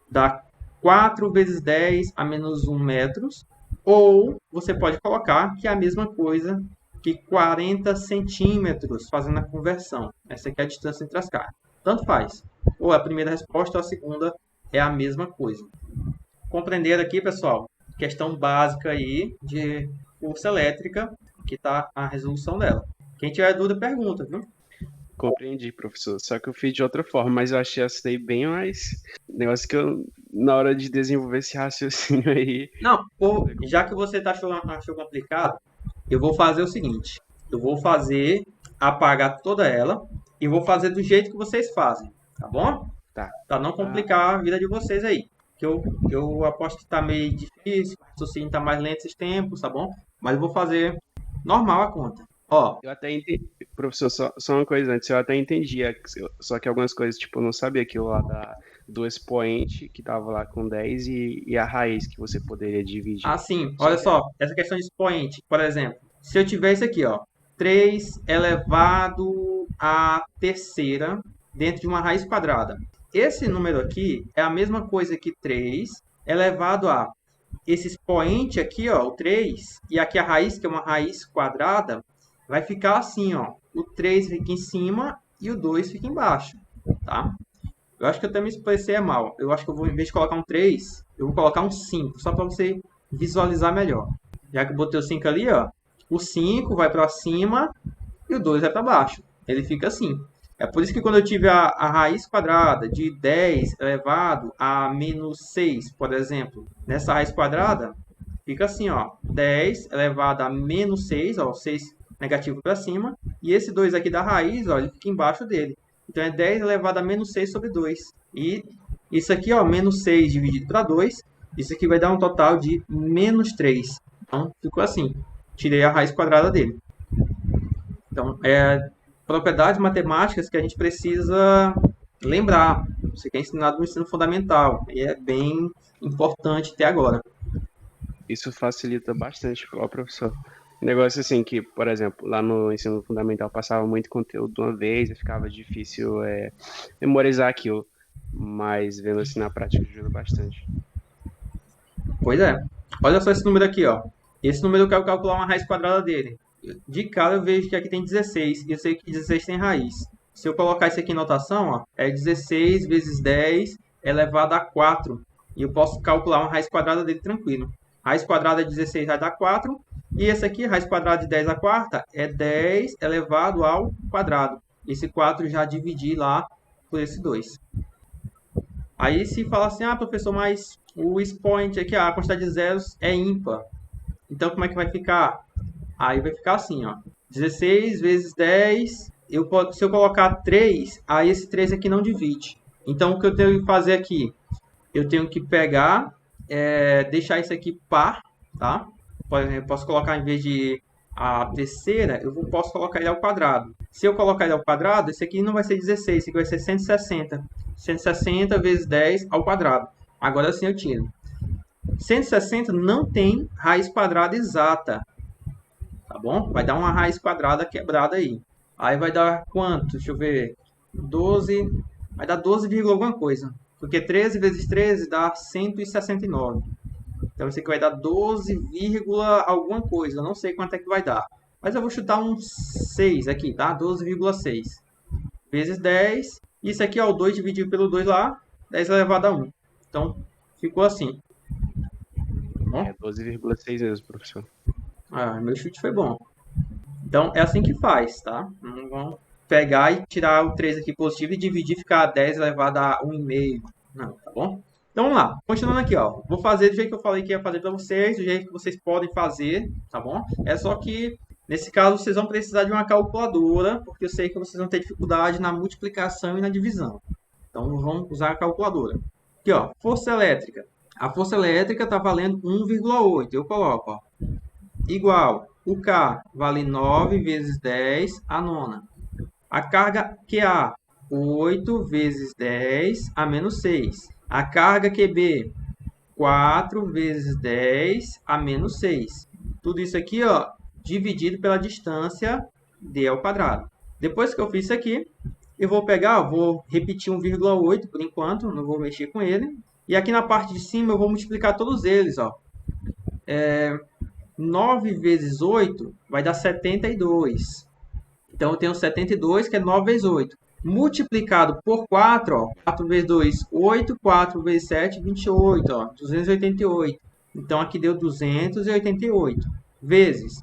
Dá 4 vezes 10 a menos 1 metros. Ou você pode colocar que é a mesma coisa que 40 centímetros, fazendo a conversão. Essa aqui é a distância entre as cargas. Tanto faz. Ou a primeira resposta ou a segunda é a mesma coisa. Compreenderam aqui, pessoal? Questão básica aí de força elétrica, que está a resolução dela. Quem tiver dúvida, pergunta, viu? Compreendi, professor. Só que eu fiz de outra forma, mas eu achei essa daí bem mais... Negócio que eu, na hora de desenvolver esse raciocínio aí... Não, já que você achou complicado, eu vou fazer o seguinte. Eu vou apagar toda ela e vou fazer do jeito que vocês fazem, tá bom? Tá. Para não complicar a vida de vocês aí. Que eu aposto que tá meio difícil, o raciocínio tá mais lento esses tempos, tá bom? Mas eu vou fazer normal a conta. Ó. Eu até entendi, professor, só uma coisa antes, eu até entendia, só que algumas coisas, tipo, eu não sabia aquilo lá do expoente, que tava lá com 10, e a raiz que você poderia dividir. Ah, sim. Olha só, essa questão de expoente, por exemplo, se eu tiver isso aqui, ó, 3 elevado à terceira dentro de uma raiz quadrada. Esse número aqui é a mesma coisa que 3 elevado a esse expoente aqui, ó, o 3, e aqui a raiz, que é uma raiz quadrada, vai ficar assim, ó. O 3 fica em cima e o 2 fica embaixo, tá? Eu acho que eu até me expressei mal. Eu acho que eu vou, em vez de colocar um 3, eu vou colocar um 5, só para você visualizar melhor. Já que eu botei o 5 ali, ó, o 5 vai para cima e o 2 vai para baixo. Ele fica assim. É por isso que quando eu tive a raiz quadrada de 10 elevado a menos 6, por exemplo, nessa raiz quadrada, fica assim, ó, 10 elevado a menos 6, ó, 6 negativo para cima, e esse 2 aqui da raiz, ó, ele fica embaixo dele. Então, é 10 elevado a menos 6 sobre 2. E isso aqui, ó, menos 6 dividido para 2, isso aqui vai dar um total de menos 3. Então, ficou assim. Tirei a raiz quadrada dele. Então, propriedades matemáticas que a gente precisa lembrar. Isso aqui é ensinado no ensino fundamental. E é bem importante ter agora. Isso facilita bastante, ó, professor. Negócio assim que, por exemplo, lá no ensino fundamental passava muito conteúdo de uma vez e ficava difícil memorizar aquilo. Mas vendo assim na prática ajuda bastante. Pois é. Olha só esse número aqui, ó. Esse número eu quero calcular uma raiz quadrada dele. De cara eu vejo que aqui tem 16. E eu sei que 16 tem raiz. Se eu colocar isso aqui em notação, ó, é 16 vezes 10 elevado a 4. E eu posso calcular uma raiz quadrada dele tranquilo. Raiz quadrada de 16 vai dar 4. E esse aqui, raiz quadrada de 10 à quarta, é 10 elevado ao quadrado. Esse 4 já dividi lá por esse 2. Aí se fala assim, ah, professor, mas o expoente aqui, a quantidade de zeros é ímpar. Então, como é que vai ficar? Aí vai ficar assim, ó. 16 vezes 10, se eu colocar 3, aí esse 3 aqui não divide. Então, o que eu tenho que fazer aqui? Eu tenho que pegar deixar isso aqui par, tá? Eu posso colocar, em vez de a terceira, posso colocar ele ao quadrado. Se eu colocar ele ao quadrado, esse aqui não vai ser 16, esse aqui vai ser 160. 160 vezes 10 ao quadrado. Agora sim eu tiro. 160 não tem raiz quadrada exata, tá bom? Vai dar uma raiz quadrada quebrada aí. Aí vai dar quanto? Deixa eu ver. 12, vai dar 12, alguma coisa. Porque 13 vezes 13 dá 169. Então isso aqui vai dar 12, alguma coisa. Eu não sei quanto é que vai dar. Mas eu vou chutar um 6 aqui, tá? 12,6 vezes 10. Isso aqui é o 2 dividido pelo 2 lá. 10 elevado a 1. Então ficou assim. É 12,6 mesmo, professor. Meu chute foi bom. Então é assim que faz, tá? Vamos pegar e tirar o 3 aqui positivo e dividir, ficar 10 elevado a 1,5. Não, tá bom? Então vamos lá, continuando aqui, ó. Vou fazer do jeito que eu falei que ia fazer para vocês, do jeito que vocês podem fazer, tá bom? É só que, nesse caso, vocês vão precisar de uma calculadora, porque eu sei que vocês vão ter dificuldade na multiplicação e na divisão. Então vamos usar a calculadora. Aqui, ó, força elétrica. A força elétrica está valendo 1,8. Eu coloco, ó, igual. O K vale 9 vezes 10 a nona. A carga QA, 8 vezes 10 a menos 6. A carga QB, 4 vezes 10 a menos 6. Tudo isso aqui, ó, dividido pela distância d ao quadrado. Depois que eu fiz isso aqui, eu vou pegar, vou repetir 1,8 por enquanto, não vou mexer com ele. E aqui na parte de cima eu vou multiplicar todos eles, ó. 9 vezes 8 vai dar 72. Então eu tenho 72, que é 9 vezes 8. Multiplicado por 4, ó, 4 vezes 2, 8, 4 vezes 7, 28, ó, 288. Então aqui deu 288. Vezes,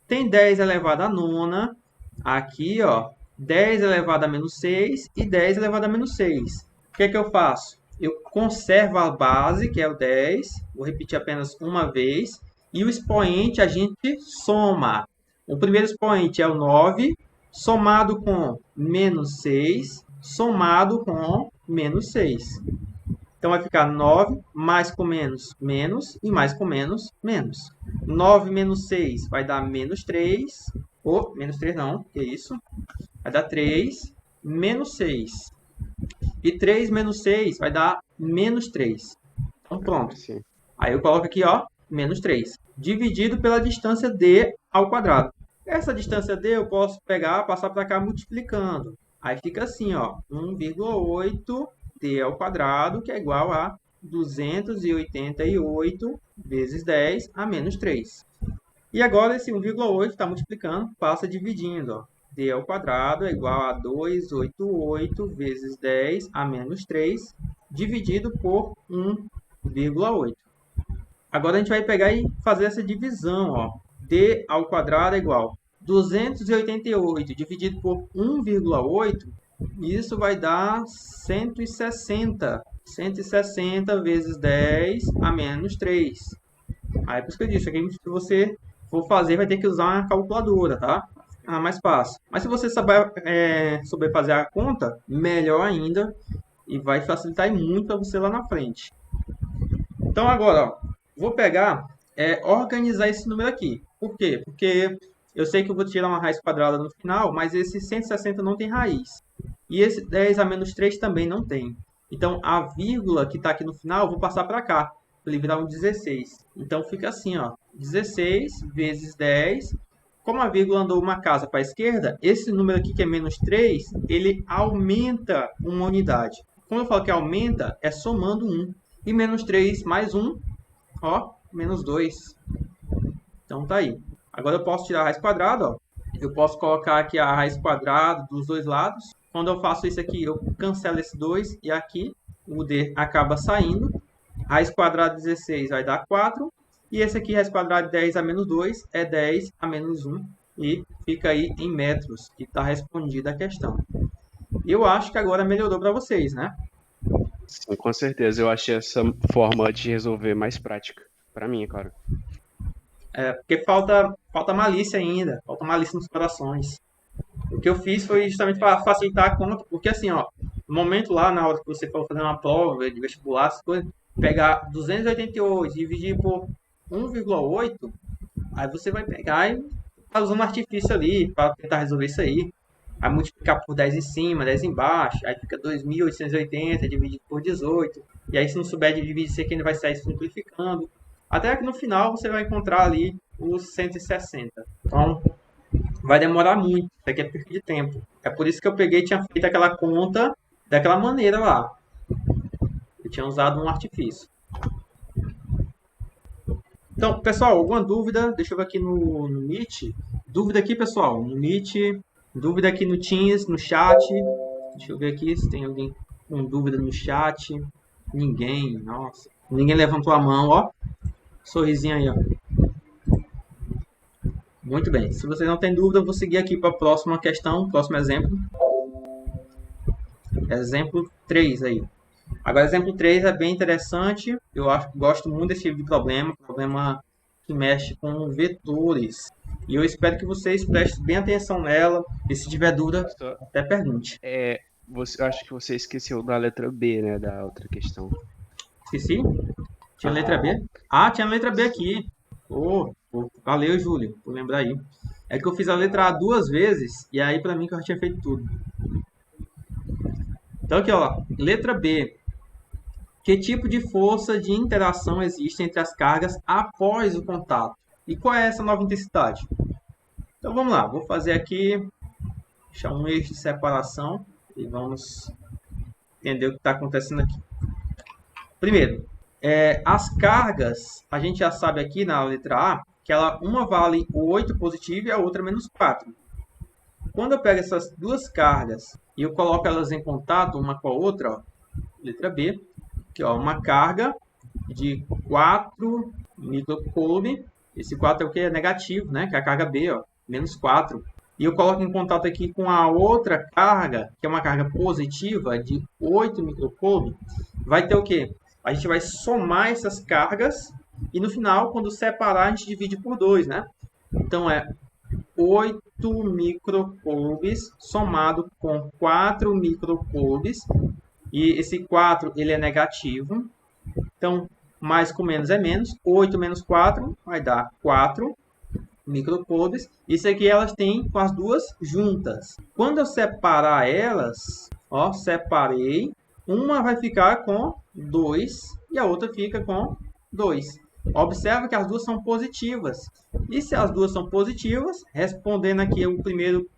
tem 10 elevado a nona, aqui, ó, 10 elevado a menos 6 e 10 elevado a menos 6. O que é que eu faço? Eu conservo a base, que é o 10, vou repetir apenas uma vez, e o expoente a gente soma. O primeiro expoente é o 9, somado com menos 6, somado com menos 6. Então vai ficar 9, mais com menos, menos, e mais com menos, menos. 9 menos 6 vai dar menos 3, ou menos 3 não, que é isso? Vai dar 3, menos 6. E 3 menos 6 vai dar menos 3. Então pronto. Aí eu coloco aqui, ó, menos 3. Dividido pela distância d ao quadrado. Essa distância d eu posso pegar, passar para cá multiplicando. Aí fica assim, ó, 1,8 d ao quadrado, que é igual a 288 vezes 10 a menos 3. E agora esse 1,8 está multiplicando, passa dividindo, ó. D ao quadrado é igual a 288 vezes 10 a menos 3, dividido por 1,8. Agora a gente vai pegar e fazer essa divisão, ó. D ao quadrado é igual a 288 dividido por 1,8, isso vai dar 160. 160 vezes 10 a menos 3. Aí por isso que eu disse, aqui se você for fazer, vai ter que usar uma calculadora, tá? Mais fácil. Mas se você souber fazer a conta, melhor ainda. E vai facilitar muito para você lá na frente. Então agora, ó, vou pegar, organizar esse número aqui. Por quê? Porque eu sei que eu vou tirar uma raiz quadrada no final, mas esse 160 não tem raiz. E esse 10 a menos 3 também não tem. Então a vírgula que está aqui no final, eu vou passar para cá, para ele virar um 16. Então fica assim, ó, 16 vezes 10. Como a vírgula andou uma casa para a esquerda, esse número aqui que é menos 3, ele aumenta uma unidade. Quando eu falo que aumenta, é somando 1. E menos 3 mais 1, ó, menos 2. Então tá aí. Agora eu posso tirar a raiz quadrada, ó. Eu posso colocar aqui a raiz quadrada dos dois lados. Quando eu faço isso aqui, eu cancelo esse 2 e aqui o d acaba saindo. Raiz quadrada de 16 vai dar 4. E esse aqui, raiz quadrada de 10 a menos 2, é 10 a menos 1. E fica aí em metros, que está respondida a questão. Eu acho que agora melhorou para vocês, né? Sim, com certeza. Eu achei essa forma de resolver mais prática. Para mim, é claro. Porque falta malícia ainda. Falta malícia nos corações. O que eu fiz foi justamente para facilitar a conta. Porque assim, ó, no momento lá, na hora que você for fazer uma prova de vestibular, essas coisas, pegar 288 e dividir por 1,8, aí você vai pegar e tá usando um artifício ali para tentar resolver isso aí. Aí multiplicar por 10 em cima, 10 embaixo, aí fica 2.880 dividido por 18. E aí se não souber dividir isso aqui, ainda vai sair simplificando. Até que no final você vai encontrar ali os 160. Então, vai demorar muito. Isso aqui é perda de tempo. É por isso que eu peguei e tinha feito aquela conta daquela maneira lá. Eu tinha usado um artifício. Então, pessoal, alguma dúvida? Deixa eu ver aqui no Meet. Dúvida aqui, pessoal, no Meet. Dúvida aqui no Teams, no chat. Deixa eu ver aqui se tem alguém com dúvida no chat. Ninguém, nossa. Ninguém levantou a mão, ó. Sorrisinho aí, ó. Muito bem. Se vocês não têm dúvida, eu vou seguir aqui para a próxima questão, próximo exemplo. Exemplo 3 aí. Agora, exemplo 3 é bem interessante. Eu gosto muito desse tipo de problema que mexe com vetores. E eu espero que vocês prestem bem atenção nela. E se tiver dúvida, até pergunte. Acho que você esqueceu da letra B, né? Da outra questão. Esqueci? Tinha letra B? Tinha letra B aqui. Valeu, Júlio, por lembrar aí. É que eu fiz a letra A 2 vezes. E aí, pra mim, que eu já tinha feito tudo. Então, aqui, ó. Letra B. Que tipo de força de interação existe entre as cargas após o contato? E qual é essa nova intensidade? Então, vamos lá. Vou fazer aqui, deixar um eixo de separação e vamos entender o que está acontecendo aqui. Primeiro, as cargas, a gente já sabe aqui na letra A, que uma vale 8 positivo e a outra menos 4. Quando eu pego essas duas cargas e eu coloco elas em contato uma com a outra, ó, letra B, aqui, ó, uma carga de 4 microcoulomb. Esse 4 é o que é negativo, né? Que é a carga B, ó, menos 4. E eu coloco em contato aqui com a outra carga, que é uma carga positiva de 8 microcoulomb. Vai ter o quê? A gente vai somar essas cargas e no final, quando separar, a gente divide por 2, né? Então, é 8 microcoulombs somado com 4 microcoulombs. E esse 4, ele é negativo. Então, mais com menos é menos. 8 menos 4 vai dar 4 microcoulombs. Isso aqui elas têm com as duas juntas. Quando eu separar elas, ó, separei. Uma vai ficar com 2 e a outra fica com 2. Observa que as duas são positivas. E se as duas são positivas, respondendo aqui o primeiro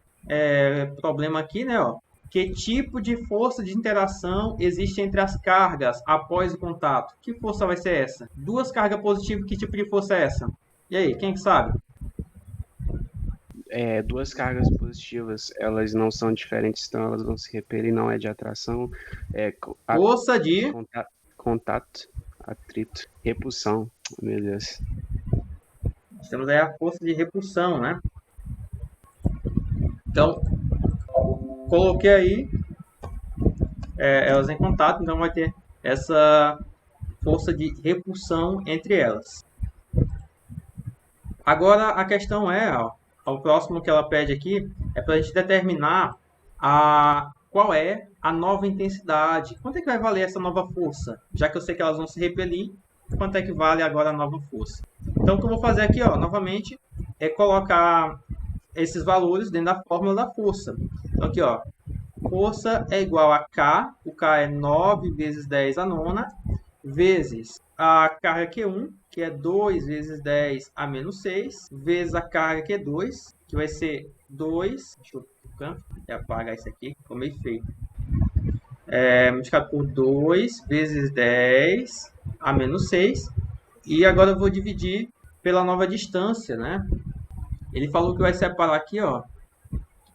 problema aqui, né, ó. Que tipo de força de interação existe entre as cargas após o contato? Que força vai ser essa? Duas cargas positivas, que tipo de força é essa? E aí, quem que sabe? Duas cargas positivas, elas não são diferentes, então elas vão se repelir, não é de atração. Força de... Contato, atrito, repulsão, meu Deus. Temos aí a força de repulsão, né? Então, coloquei aí elas em contato, então vai ter essa força de repulsão entre elas. Agora a questão o próximo que ela pede aqui é para a gente determinar qual é a nova intensidade. Quanto é que vai valer essa nova força? Já que eu sei que elas vão se repelir, quanto é que vale agora a nova força? Então o que eu vou fazer aqui, ó, novamente, é colocar esses valores dentro da fórmula da força. Então aqui, ó, força é igual a K, o K é 9 vezes 10 a nona, vezes a carga Q1, que é 2 vezes 10 a menos 6, vezes a carga Q2, que vai ser 2, deixa eu apagar isso aqui, ficou meio feio, multiplicado por 2 vezes 10 a menos 6, e agora eu vou dividir pela nova distância, né? Ele falou que vai separar aqui, ó,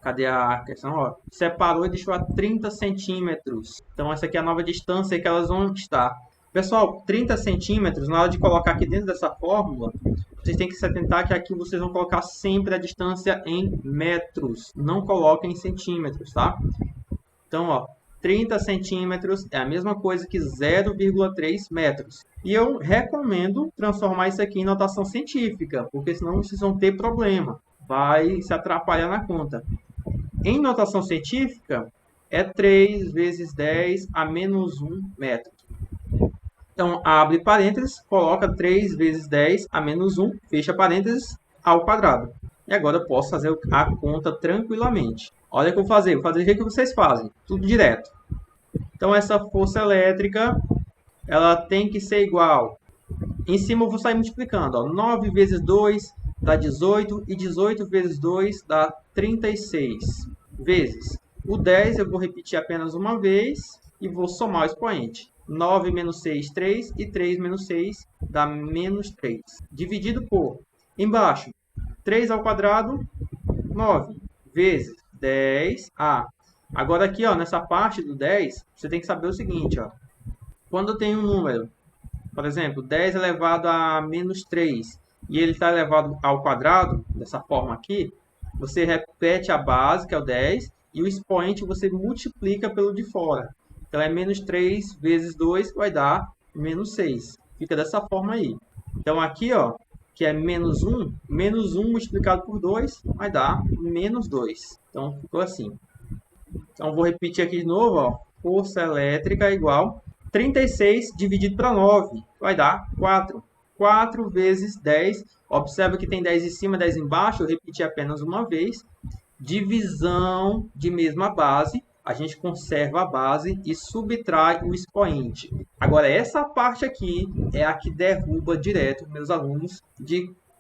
cadê a questão? Ó, separou e deixou a 30 centímetros. Então, essa aqui é a nova distância que elas vão estar. Pessoal, 30 centímetros, na hora de colocar aqui dentro dessa fórmula, vocês têm que se atentar que aqui vocês vão colocar sempre a distância em metros. Não coloquem em centímetros, tá? Então, ó, 30 centímetros é a mesma coisa que 0,3 metros. E eu recomendo transformar isso aqui em notação científica, porque senão vocês vão ter problema. Vai se atrapalhar na conta. Em notação científica, é 3 vezes 10 a menos 1 metro. Então, abre parênteses, coloca 3 vezes 10 a menos 1, fecha parênteses, ao quadrado. E agora eu posso fazer a conta tranquilamente. Olha o que eu vou fazer do jeito que vocês fazem, tudo direto. Então, essa força elétrica, ela tem que ser igual. Em cima eu vou sair multiplicando. Ó. 9 vezes 2 dá 18, e 18 vezes 2 dá 36 vezes. O 10 eu vou repetir apenas uma vez e vou somar o expoente. 9 menos 6, 3, e 3 menos 6 dá menos 3. Dividido por, embaixo, 3 ao quadrado, 9, vezes 10a. Agora aqui, ó, nessa parte do 10, você tem que saber o seguinte, ó. Quando eu tenho um número, por exemplo, 10 elevado a menos 3, e ele está elevado ao quadrado, dessa forma aqui, você repete a base, que é o 10, e o expoente você multiplica pelo de fora. Então, é menos 3 vezes 2, vai dar menos 6. Fica dessa forma aí. Então, aqui, ó, que é menos 1 multiplicado por 2 vai dar menos 2. Então, ficou assim. Então, vou repetir aqui de novo, ó. Força elétrica igual 36 dividido para 9 vai dar 4. 4 vezes 10. Observa que tem 10 em cima, 10 embaixo. Eu repeti apenas uma vez. Divisão de mesma base. A gente conserva a base e subtrai o expoente. Agora, essa parte aqui é a que derruba direto meus alunos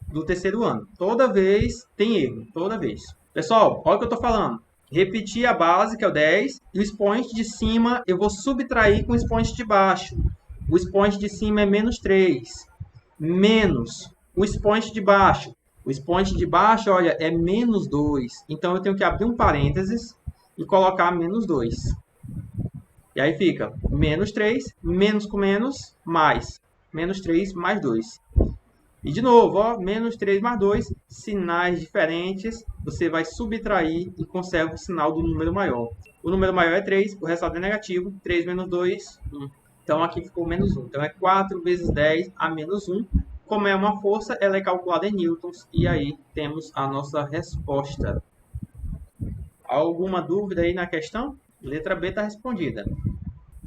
do terceiro ano. Toda vez tem erro, toda vez. Pessoal, olha o que eu estou falando. Repetir a base, que é o 10, e o expoente de cima eu vou subtrair com o expoente de baixo. O expoente de cima é menos 3, menos o expoente de baixo. O expoente de baixo, olha, é menos 2. Então, eu tenho que abrir um parênteses e colocar menos 2. E aí fica menos 3, menos com menos, mais. Menos 3 mais 2. E de novo, ó, menos 3 mais 2, sinais diferentes, você vai subtrair e conserva o sinal do número maior. O número maior é 3, o resultado é negativo, 3 menos 2, 1. Então aqui ficou menos 1. Então é 4 vezes 10 a menos 1. Como é uma força, ela é calculada em newtons, e aí temos a nossa resposta. Alguma dúvida aí na questão? Letra B está respondida.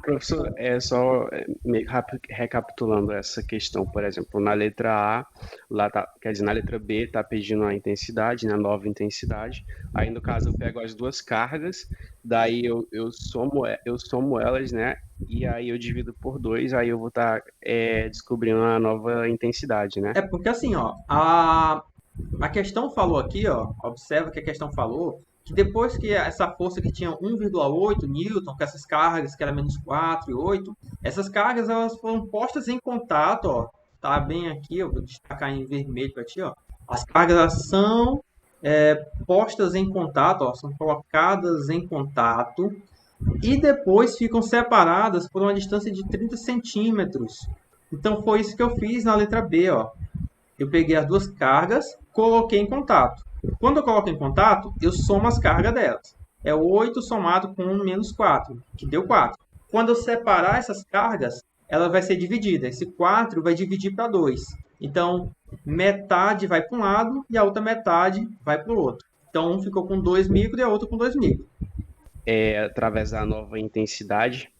Professor, meio recapitulando essa questão, por exemplo, na letra A, lá tá, quer dizer, na letra B está pedindo a intensidade, né, a nova intensidade. Aí, no caso, eu pego as duas cargas, daí eu somo elas, né, e aí eu divido por 2, aí eu vou estar descobrindo a nova intensidade, né? É porque assim, ó, a questão falou aqui, ó, observa que a questão falou que depois que essa força que tinha 1,8 newton, com essas cargas que era menos 4 e 8, essas cargas elas foram postas em contato, ó, tá bem aqui, eu vou destacar em vermelho para ti, ó. As cargas elas são postas em contato, ó, são colocadas em contato e depois ficam separadas por uma distância de 30 centímetros. Então foi isso que eu fiz na letra B, ó. Eu peguei as duas cargas, coloquei em contato. Quando eu coloco em contato, eu somo as cargas delas. É 8 somado com menos 4, que deu 4. Quando eu separar essas cargas, ela vai ser dividida. Esse 4 vai dividir para 2. Então, metade vai para um lado e a outra metade vai para o outro. Então, um ficou com 2 micro e a outra com 2 micro. Através da nova intensidade.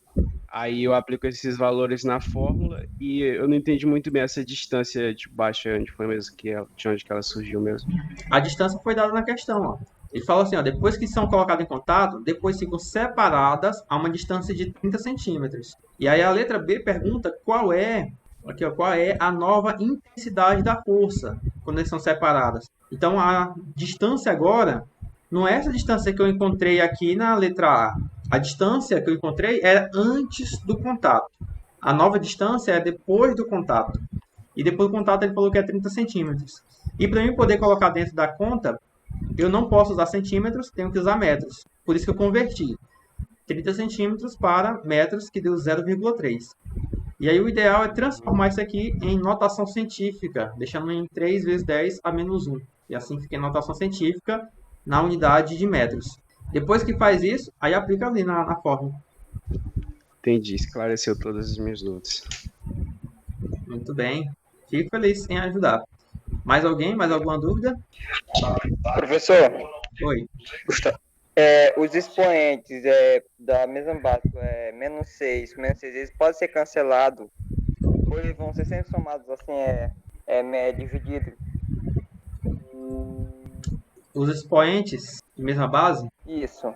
Aí eu aplico esses valores na fórmula e eu não entendi muito bem essa distância de baixo, onde foi mesmo de onde que ela surgiu mesmo. A distância foi dada na questão, ó. Ele fala assim, ó, depois que são colocadas em contato, depois ficam separadas a uma distância de 30 centímetros. E aí a letra B pergunta qual é a nova intensidade da força quando eles são separadas. Então a distância agora não é essa distância que eu encontrei aqui na letra A. A distância que eu encontrei era antes do contato. A nova distância é depois do contato. E depois do contato ele falou que é 30 centímetros. E para mim poder colocar dentro da conta, eu não posso usar centímetros, tenho que usar metros. Por isso que eu converti 30 centímetros para metros, que deu 0,3. E aí o ideal é transformar isso aqui em notação científica, deixando em 3 vezes 10 a menos 1. E assim fica em notação científica na unidade de metros. Depois que faz isso, aí aplica ali na fórmula. Entendi, esclareceu todas as minhas dúvidas. Muito bem. Fico feliz em ajudar. Mais alguém? Mais alguma dúvida? Professor, Oi. os expoentes da mesma base, menos 6, eles podem ser cancelados Ou eles vão ser sempre somados, assim, dividido? Os expoentes de mesma base, Isso.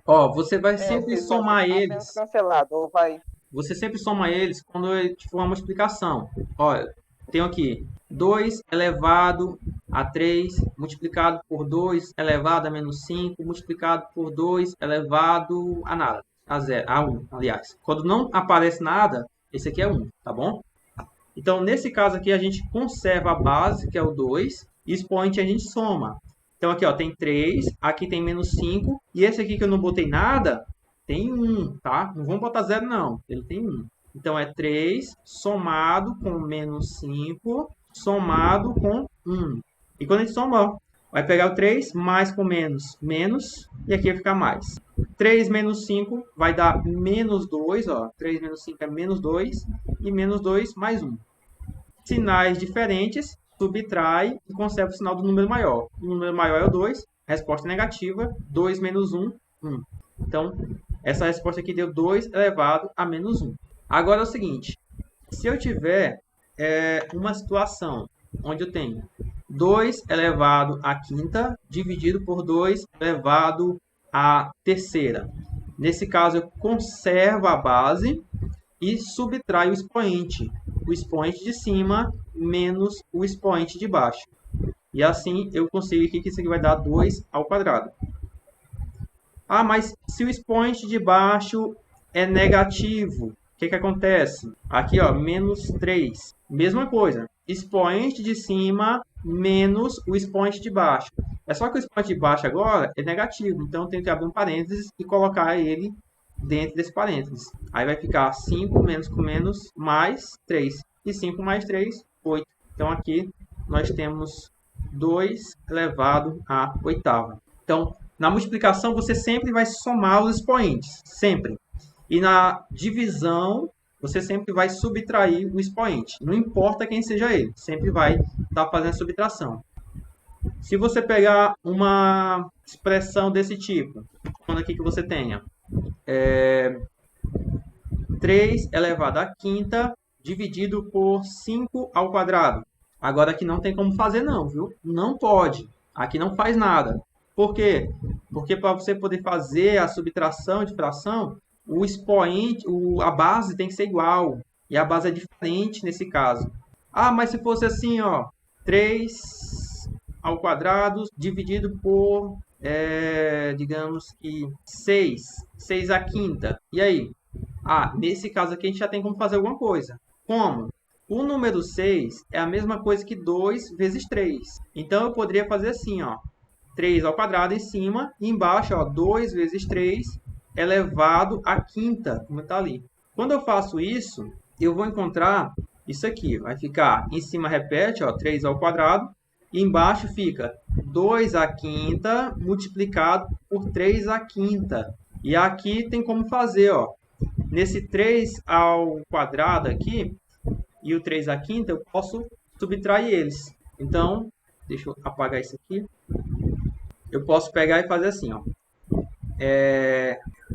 ó, você vai sempre Se vai somar ser apenas eles. cancelado, ou vai... Você sempre soma eles quando for uma multiplicação. Olha, tenho aqui 2 elevado a 3 multiplicado por 2 elevado a menos 5 multiplicado por 2 elevado a nada. A 0, a 1, aliás. Quando não aparece nada, esse aqui é 1, tá bom? Então, nesse caso aqui, a gente conserva a base, que é o 2, e expoente a gente soma. Então, aqui ó, tem 3, aqui tem menos 5, e esse aqui que eu não botei nada, tem 1, tá? Não vamos botar 0 não, ele tem 1. Então, é 3 somado com menos 5, somado com 1. E quando a gente soma, ó, vai pegar o 3 mais com menos, menos, e aqui vai ficar mais. 3 menos 5 vai dar menos 2, ó. 3 menos 5 é menos 2, e menos 2 mais 1. Sinais diferentes, subtrai e conserva o sinal do número maior. O número maior é o 2, resposta negativa, 2 menos 1, 1. Então, essa resposta aqui deu 2 elevado a menos 1. Agora é o seguinte, se eu tiver uma situação onde eu tenho 2 elevado à quinta dividido por 2 elevado à terceira. Nesse caso, eu conservo a base e subtrai o expoente de cima menos o expoente de baixo. E assim eu consigo aqui que isso aqui vai dar 2 ao quadrado. Ah, mas se o expoente de baixo é negativo, o que acontece? Aqui, ó, menos 3. Mesma coisa. Expoente de cima menos o expoente de baixo. É só que o expoente de baixo agora é negativo. Então, eu tenho que abrir um parênteses e colocar ele dentro desse parênteses. Aí vai ficar 5 menos com menos mais 3. E 5 mais 3, 8. Então, aqui nós temos 2 elevado à oitava. Então, na multiplicação, você sempre vai somar os expoentes. Sempre. E na divisão, você sempre vai subtrair o expoente. Não importa quem seja ele. Sempre vai estar fazendo a subtração. Se você pegar uma expressão desse tipo, quando aqui que você tenha 3 elevado à quinta dividido por 5 ao quadrado. Agora aqui não tem como fazer não, viu? Não pode. Aqui não faz nada. Por quê? Porque para você poder fazer a subtração de fração, o expoente, a base tem que ser igual. E a base é diferente nesse caso. Ah, mas se fosse assim, ó, 3 ao quadrado dividido por, digamos que 6. 6 à quinta. E aí? Ah, nesse caso aqui a gente já tem como fazer alguma coisa. Como? O número 6 é a mesma coisa que 2 vezes 3. Então, eu poderia fazer assim, ó. 3 ao quadrado em cima e embaixo, ó, 2 vezes 3 elevado à quinta, como está ali. Quando eu faço isso, eu vou encontrar isso aqui. Vai ficar, em cima repete, ó, 3 ao quadrado. E embaixo fica 2 à quinta multiplicado por 3 à quinta. E aqui tem como fazer, ó. Nesse 3 ao quadrado aqui e o 3 à quinta, eu posso subtrair eles. Então, deixa eu apagar isso aqui. Eu posso pegar e fazer assim, ó.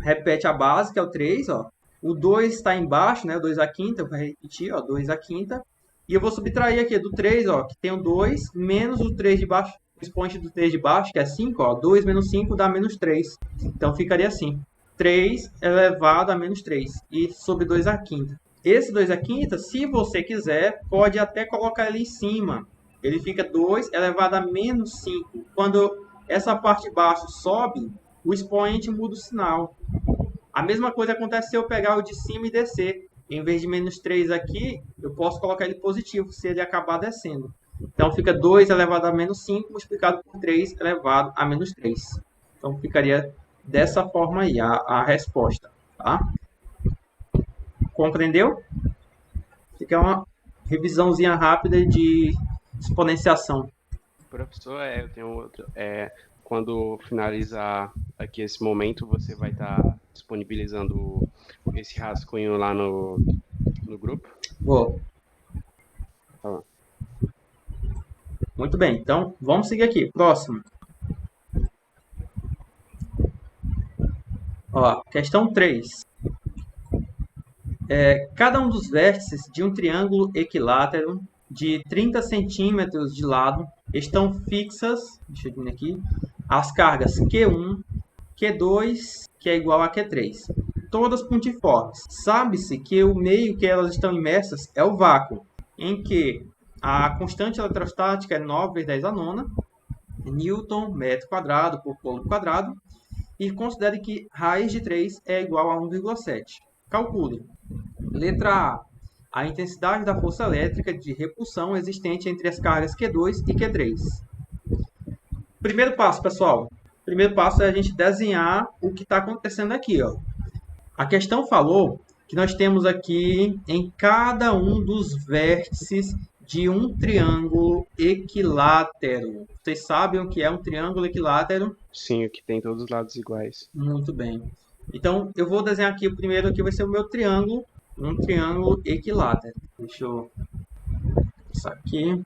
Repete a base, que é o 3, ó. O 2 está embaixo, né? O 2 à quinta, eu vou repetir, ó. 2 à quinta. E eu vou subtrair aqui do 3, ó, que tem o 2, menos o 3 de baixo, o expoente do 3 de baixo, que é 5, ó. 2 menos 5 dá menos 3. Então, ficaria assim. 3 elevado a menos 3. E sobre 2 à quinta. Esse 2 à quinta, se você quiser, pode até colocar ele em cima. Ele fica 2 elevado a menos 5. Quando essa parte de baixo sobe, o expoente muda o sinal. A mesma coisa acontece se eu pegar o de cima e descer. Em vez de menos 3 aqui, eu posso colocar ele positivo, se ele acabar descendo. Então, fica 2 elevado a menos 5, multiplicado por 3 elevado a menos 3. Então, ficaria dessa forma aí a resposta. Tá? Compreendeu? Fica uma revisãozinha rápida de exponenciação. Professor, eu tenho outro. Quando finalizar aqui esse momento, você vai estar disponibilizando esse rascunho lá no grupo? Vou. Tá bom. Muito bem, então vamos seguir aqui. Próximo. Ó, questão 3. Cada um dos vértices de um triângulo equilátero de 30 centímetros de lado estão fixas, deixa eu vir aqui, as cargas Q1, Q2, que é igual a Q3, todas pontiformes. Sabe-se que o meio que elas estão imersas é o vácuo, em que a constante eletrostática é 9 vezes 10 a nona, Newton, metro quadrado por coulomb quadrado, e considere que raiz de 3 é igual a 1,7. Calcule. Letra A. A intensidade da força elétrica de repulsão existente entre as cargas Q2 e Q3. Primeiro passo, pessoal. Primeiro passo é a gente desenhar o que está acontecendo aqui. Ó. A questão falou que nós temos aqui em cada um dos vértices de um triângulo equilátero. Vocês sabem o que é um triângulo equilátero? Sim, o que tem todos os lados iguais. Muito bem. Então, eu vou desenhar aqui o primeiro, aqui vai ser o meu triângulo, um triângulo equilátero. Deixa eu... Isso aqui...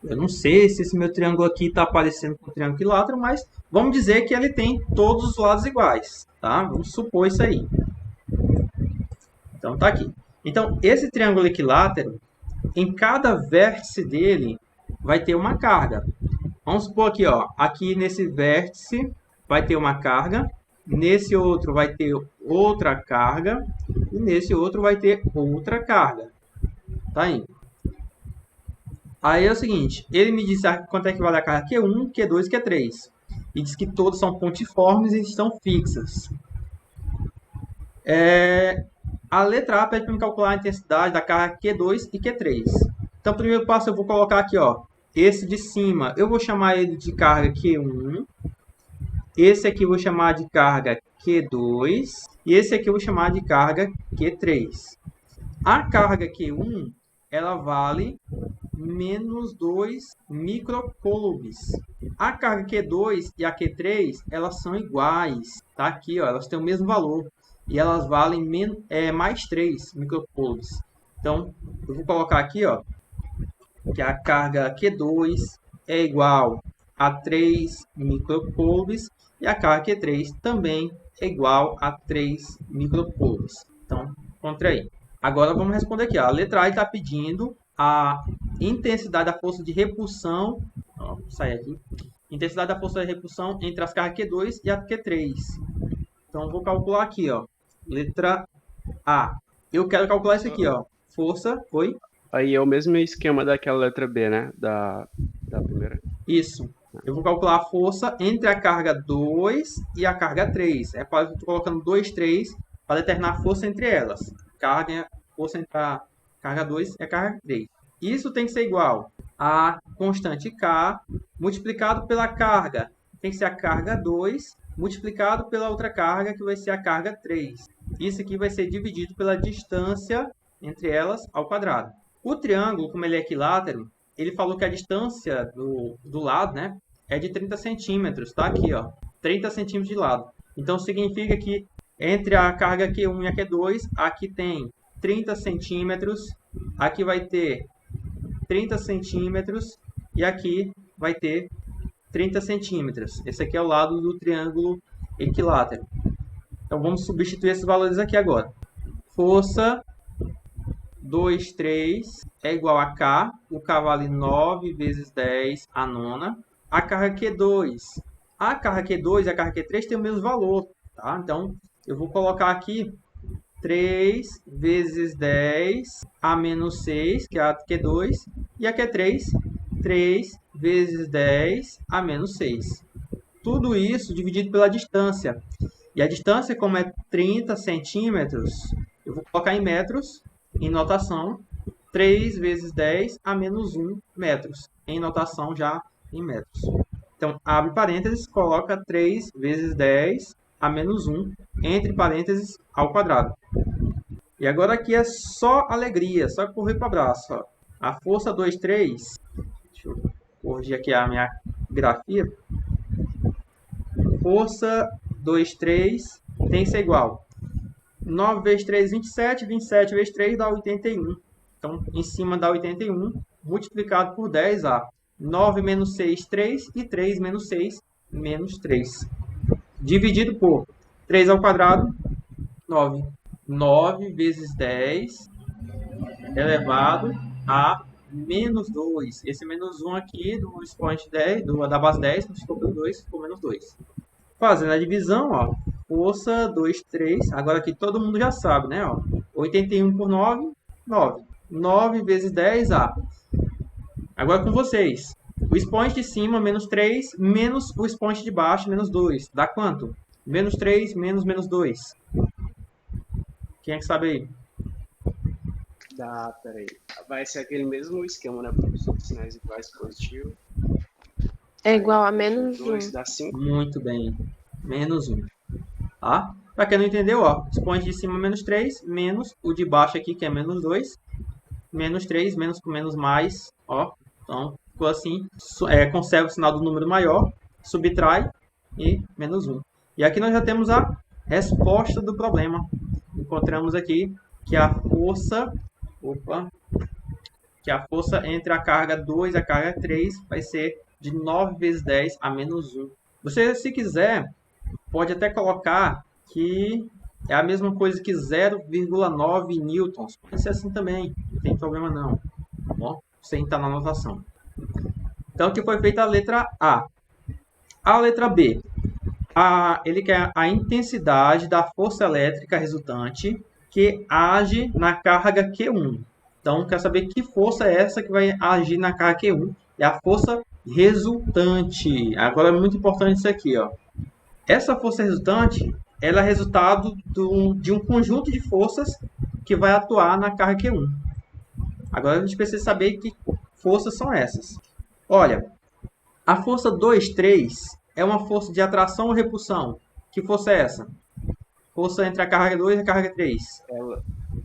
Eu não sei se esse meu triângulo aqui está aparecendo com o triângulo equilátero, mas vamos dizer que ele tem todos os lados iguais, tá? Vamos supor isso aí. Então, tá aqui. Então, esse triângulo equilátero, em cada vértice dele, vai ter uma carga. Vamos supor aqui, ó, aqui nesse vértice vai ter uma carga, nesse outro vai ter outra carga, e nesse outro vai ter outra carga. Tá aí. Aí é o seguinte, ele me disse quanto é que vale a carga Q1, Q2 e Q3. E diz que todos são pontiformes e estão fixas. A letra A pede para me calcular a intensidade da carga Q2 e Q3. Então, primeiro passo eu vou colocar aqui, ó, esse de cima, eu vou chamar ele de carga Q1. Esse aqui eu vou chamar de carga Q2. E esse aqui eu vou chamar de carga Q3. A carga Q1, ela vale menos 2 microcoulombs. A carga Q2 e a Q3, elas são iguais. Tá aqui, ó, elas têm o mesmo valor. E elas valem mais 3 microcoulombs. Então, eu vou colocar aqui, ó, que a carga Q2 é igual a 3 microcoulombs e a carga Q3 também é igual a 3 microcoulombs. Então, contra aí. Agora vamos responder aqui. Ó. A letra A está pedindo a intensidade da força de repulsão. Ó, vou sair aqui. Intensidade da força de repulsão entre as cargas Q2 e a Q3. Então, vou calcular aqui, ó. Letra A. Eu quero calcular isso aqui, ó. Força, foi? Aí é o mesmo esquema daquela letra B, né? Da primeira. Isso. Eu vou calcular a força entre a carga 2 e a carga 3. É quase que eu estou colocando 2, 3 para determinar a força entre elas. Força entre a carga 2 e a carga 3. Isso tem que ser igual a constante K multiplicado pela carga. Tem que ser a carga 2 multiplicado pela outra carga, que vai ser a carga 3. Isso aqui vai ser dividido pela distância entre elas ao quadrado. O triângulo, como ele é equilátero, ele falou que a distância do lado, né, é de 30 centímetros. Tá aqui, ó, 30 centímetros de lado. Então, significa que entre a carga Q1 e a Q2, aqui tem 30 centímetros, aqui vai ter 30 centímetros e aqui vai ter 30 centímetros. Esse aqui é o lado do triângulo equilátero. Então, vamos substituir esses valores aqui agora. Força 2, 3 é igual a K. O K vale 9 vezes 10 a nona. A carga Q2. A carga Q2 e a carga Q3 têm o mesmo valor. Tá? Então, eu vou colocar aqui 3 vezes 10 a menos 6, que é a Q2. E a Q3, 3 vezes 10 a menos 6. Tudo isso dividido pela distância. E a distância, como é 30 centímetros, eu vou colocar em metros, em notação, 3 vezes 10 a menos 1 metros, em notação já em metros. Então, abre parênteses, coloca 3 vezes 10 a menos 1, entre parênteses, ao quadrado. E agora aqui é só alegria, só correr para o abraço. Ó. A força 2, 3, deixa eu corrigir aqui a minha grafia. Força 2, 3 tem que ser igual. 9 vezes 3, 27. 27 vezes 3 dá 81. Então, em cima dá 81, multiplicado por 10A. 9 menos 6, 3. E 3 menos 6, menos 3. Dividido por 3 ao quadrado, 9. 9 vezes 10 elevado a menos 2. Esse menos 1 aqui do expoente 10, da base 10, multiplicou pelo 2, ficou menos 2. Fazendo a divisão, ó, força 2, 3. Agora aqui todo mundo já sabe, né? Ó, 81 por 9, 9. 9 vezes 10, A. Agora com vocês. O expoente de cima, menos 3, menos o expoente de baixo, menos 2. Dá quanto? Menos 3 menos menos 2. Quem é que sabe aí? Peraí. Vai ser aquele mesmo esquema, né, professor? Sinais iguais positivo. É igual a menos 2 1. dá 5. Muito bem. Menos 1. Tá? Para quem não entendeu, ó, expoente de cima menos 3, menos o de baixo aqui, que é menos 2. Menos 3, menos com menos mais. Ó. Então, ficou assim. Conserva o sinal do número maior, subtrai e menos 1. E aqui nós já temos a resposta do problema. Encontramos aqui que a força... que a força entre a carga 2 e a carga 3 vai ser de 9 vezes 10 a menos 1. Você, se quiser, pode até colocar que é a mesma coisa que 0,9 newtons. Pode ser assim também, não tem problema não. Tá bom? Sem estar na anotação. Então, aqui foi feita a letra A. A letra B. Ele quer a intensidade da força elétrica resultante que age na carga Q1. Então, quer saber que força é essa que vai agir na carga Q1. É a força resultante. Agora é muito importante isso aqui, ó. Essa força resultante, ela é resultado de um conjunto de forças que vai atuar na carga Q1. Agora a gente precisa saber que forças são essas. Olha, a força 2, 3 é uma força de atração ou repulsão. Que força é essa? Força entre a carga 2 e a carga 3.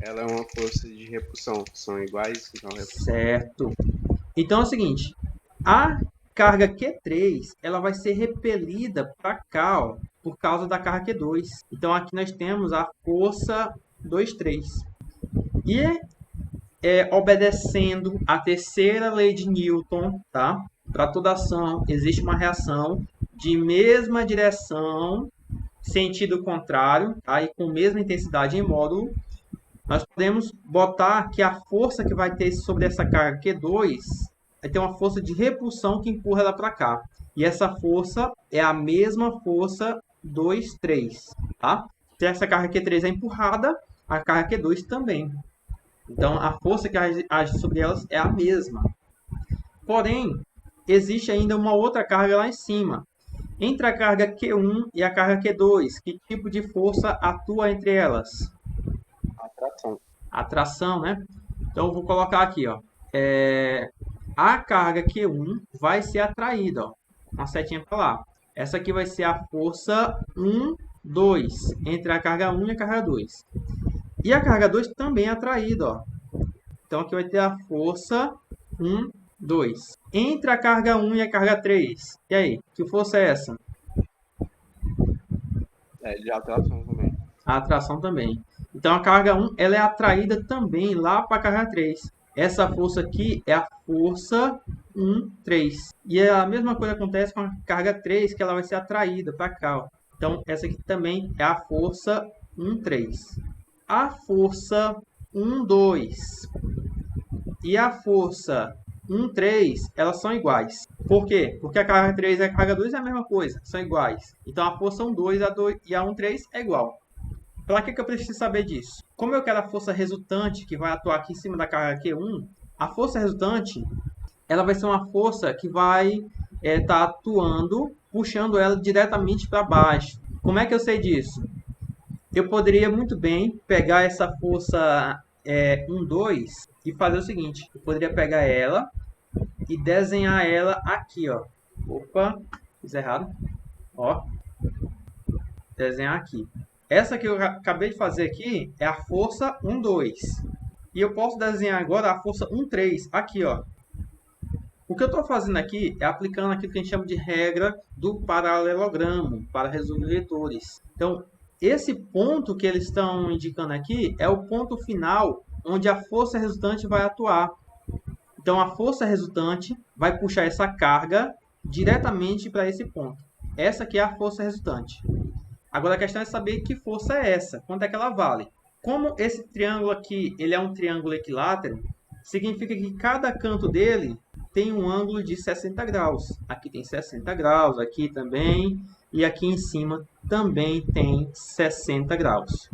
Ela é uma força de repulsão. São iguais, então repulsão. Certo. Então é o seguinte. A carga Q3 ela vai ser repelida para cá, ó, por causa da carga Q2. Então aqui nós temos a força 2, 3. E obedecendo a terceira lei de Newton, tá? Para toda ação existe uma reação de mesma direção, sentido contrário, tá? E com mesma intensidade em módulo. Nós podemos botar que a força que vai ter sobre essa carga Q2 vai ter uma força de repulsão que empurra ela para cá. E essa força é a mesma força 2, 3. Tá? Se essa carga Q3 é empurrada, a carga Q2 também. Então, a força que age sobre elas é a mesma. Porém, existe ainda uma outra carga lá em cima. Entre a carga Q1 e a carga Q2, que tipo de força atua entre elas? Atração. Atração, né? Então, eu vou colocar aqui, ó. A carga Q1 vai ser atraída, ó. Uma setinha para lá. Essa aqui vai ser a força 1, 2, entre a carga 1 e a carga 2. E a carga 2 também é atraída, ó. Então, aqui vai ter a força 1, 2. Entre a carga 1 e a carga 3. E aí, que força é essa? De atração também. A atração também. Então, a carga 1 ela é atraída também lá para a carga 3. Essa força aqui é a força 1, 3. E a mesma coisa acontece com a carga 3, que ela vai ser atraída para cá, ó. Então, essa aqui também é a força 1, 3. A força 1, 2 e a força 1, 3, elas são iguais. Por quê? Porque a carga 3 e a carga 2 é a mesma coisa, são iguais. Então, a força 1, 2 e a 1, 3 é igual. Para que eu preciso saber disso? Como eu quero a força resultante que vai atuar aqui em cima da carga Q1, a força resultante ela vai ser uma força que vai estar atuando, puxando ela diretamente para baixo. Como é que eu sei disso? Eu poderia muito bem pegar essa força 1, 2 e fazer o seguinte. Eu poderia pegar ela e desenhar ela aqui, ó. Opa, fiz errado. Ó, desenhar aqui. Essa que eu acabei de fazer aqui é a força 1, 2. E eu posso desenhar agora a força 1, 3. Aqui, ó. O que eu estou fazendo aqui é aplicando aquilo que a gente chama de regra do paralelogramo para resolver vetores. Então, esse ponto que eles estão indicando aqui é o ponto final onde a força resultante vai atuar. Então, a força resultante vai puxar essa carga diretamente para esse ponto. Essa aqui é a força resultante. Agora, a questão é saber que força é essa, quanto é que ela vale. Como esse triângulo aqui ele é um triângulo equilátero, significa que cada canto dele tem um ângulo de 60 graus. Aqui tem 60 graus, aqui também, e aqui em cima também tem 60 graus.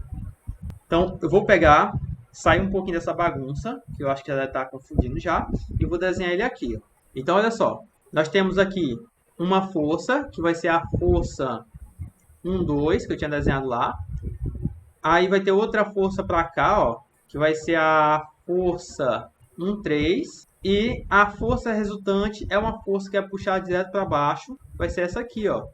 Então, eu vou pegar, sair um pouquinho dessa bagunça, que eu acho que já deve estar confundindo já, e vou desenhar ele aqui. Ó. Então, olha só, nós temos aqui uma força, que vai ser a força 1, 2, que eu tinha desenhado lá. Aí vai ter outra força para cá, ó, que vai ser a força 1, 3. E a força resultante é uma força que é puxada direto para baixo. Vai ser essa aqui, ó.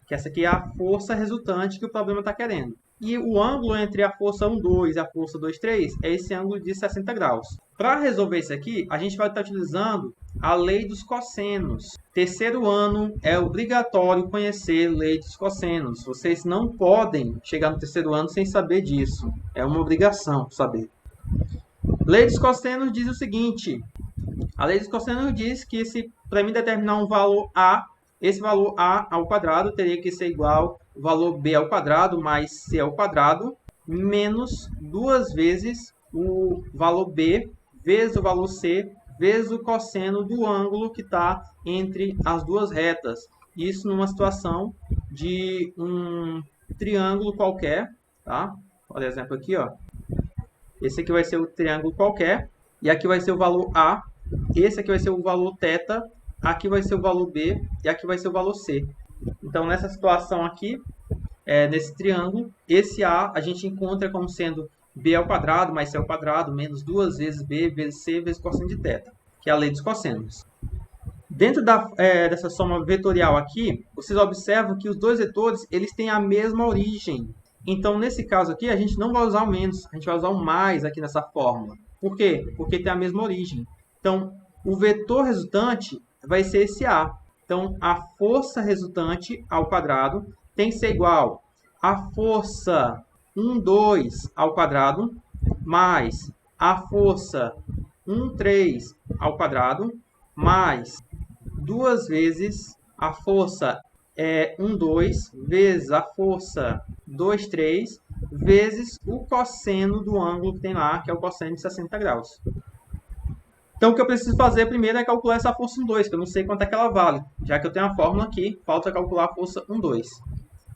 Que essa aqui é a força resultante que o problema está querendo. E o ângulo entre a força 1, 2 e a força 2, 3 é esse ângulo de 60 graus. Para resolver isso aqui, a gente vai estar utilizando a lei dos cossenos. Terceiro ano é obrigatório conhecer a lei dos cossenos. Vocês não podem chegar no terceiro ano sem saber disso. É uma obrigação saber. Lei dos cossenos diz o seguinte. A lei dos cossenos diz que se para mim determinar um valor A, esse valor A ao quadrado teria que ser igual ao valor B ao quadrado mais C ao quadrado menos 2 vezes o valor B vezes o valor C vezes o cosseno do ângulo que está entre as duas retas. Isso numa situação de um triângulo qualquer, tá? Por exemplo aqui, ó. Esse aqui vai ser o triângulo qualquer e aqui vai ser o valor A. Esse aqui vai ser o valor θ, aqui vai ser o valor B e aqui vai ser o valor C. Então, nessa situação aqui, nesse triângulo, esse A gente encontra como sendo B ao quadrado mais C ao quadrado menos 2 vezes B vezes C vezes cosseno de θ, que é a lei dos cossenos. Dentro dessa soma vetorial aqui, vocês observam que os dois vetores eles têm a mesma origem. Então, nesse caso aqui, a gente não vai usar o menos, a gente vai usar o mais aqui nessa fórmula. Por quê? Porque tem a mesma origem. Então, o vetor resultante vai ser esse A. Então, a força resultante ao quadrado tem que ser igual à força 1, 2 ao quadrado mais a força 1, 3 ao quadrado mais 2 vezes a força 1, 2 vezes a força 2, 3 vezes o cosseno do ângulo que tem lá, que é o cosseno de 60 graus. Então, o que eu preciso fazer primeiro é calcular essa força 1, 2, que eu não sei quanto é que ela vale. Já que eu tenho a fórmula aqui, falta calcular a força 1, 2.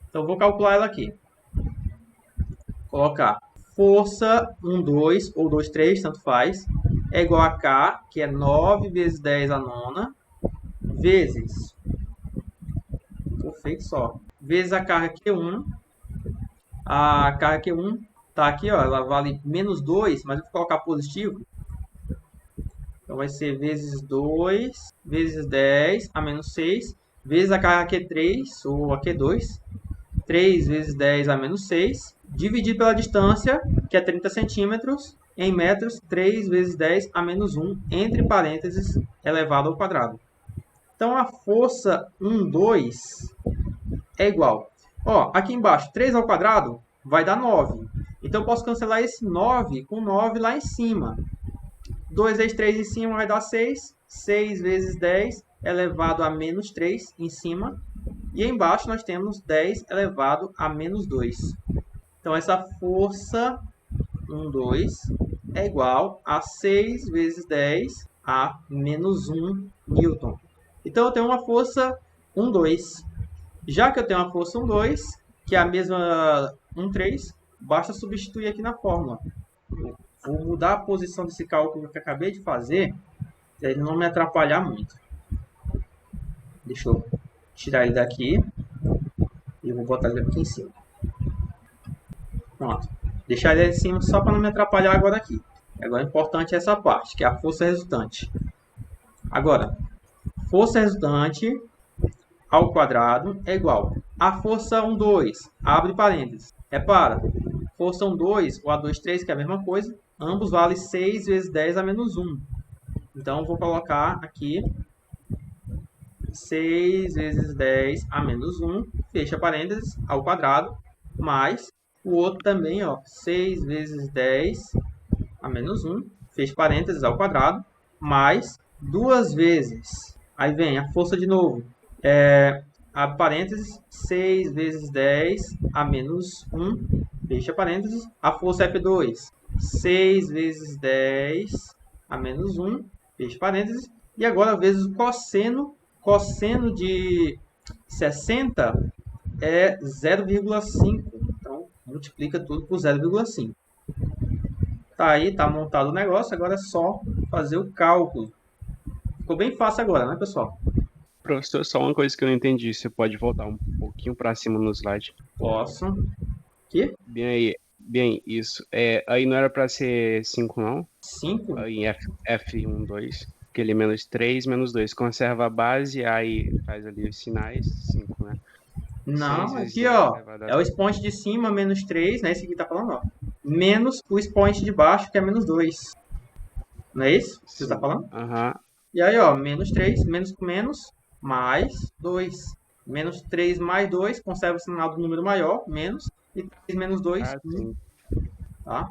Então, eu vou calcular ela aqui. Colocar força 1, 2 ou 2, 3, tanto faz, é igual a K, que é 9 vezes 10 a nona, vezes, vezes a carga Q1. A carga Q1 está aqui, ó, ela vale menos 2, mas eu vou colocar positivo. Então, vai ser vezes 2, vezes 10 a menos 6, vezes a carga Q3, ou a Q2, 3 vezes 10 a menos 6, dividido pela distância, que é 30 centímetros, em metros, 3 vezes 10 a menos 1, entre parênteses, elevado ao quadrado. Então, a força 1, 2 é igual. Ó, aqui embaixo, 3 ao quadrado vai dar 9. Então, eu posso cancelar esse 9 com 9 lá em cima. 2 vezes 3 em cima vai dar 6. 6 vezes 10 elevado a menos 3 em cima. E embaixo nós temos 10 elevado a menos 2. Então, essa força 1, 2 é igual a 6 vezes 10 a menos 1 newton. Então, eu tenho uma força 1, 2. Já que eu tenho uma força 1, 2, que é a mesma 1, 3, basta substituir aqui na fórmula. Vou mudar a posição desse cálculo que eu acabei de fazer, para ele não me atrapalhar muito. Deixa eu tirar ele daqui e vou botar ele aqui em cima. Pronto. Deixar ele em cima só para não me atrapalhar agora aqui. Agora, o importante é essa parte, que é a força resultante. Agora, força resultante ao quadrado é igual a força 1, 2, abre parênteses. Repara, força 1, 2 ou A2, 3, que é a mesma coisa, ambos valem 6 vezes 10 a menos 1. Então, vou colocar aqui 6 vezes 10 a menos 1, fecha parênteses, ao quadrado, mais o outro também, ó, 6 vezes 10 a menos 1, fecha parênteses, ao quadrado, mais 2 vezes, aí vem a força de novo, abre parênteses, 6 vezes 10 a menos 1, fecha parênteses, a força F2, 6 vezes 10 a menos 1, fecha parênteses, e agora vezes o cosseno de 60 é 0,5, então multiplica tudo por 0,5. Tá aí, tá montado o negócio, agora é só fazer o cálculo. Ficou bem fácil agora, né, pessoal? Professor, só uma coisa que eu não entendi. Você pode voltar um pouquinho para cima no slide? Posso. Aqui? Bem aí. Bem, isso. Aí não era para ser 5, não? 5? Aí em F1, 2. Aquele menos 3, menos 2. Conserva a base, aí faz ali os sinais. 5, né? Não, 6 vezes aqui 10 ó, elevado a é o expoente de cima, menos 3, né? Esse aqui tá falando, ó. Menos o expoente de baixo, que é menos 2. Não é isso que você tá falando? Aham. E aí, ó, menos 3, menos com menos, mais 2. Menos 3 mais 2, conserva o sinal do número maior, menos, e 3 menos 2, Ah, 1, sim. tá?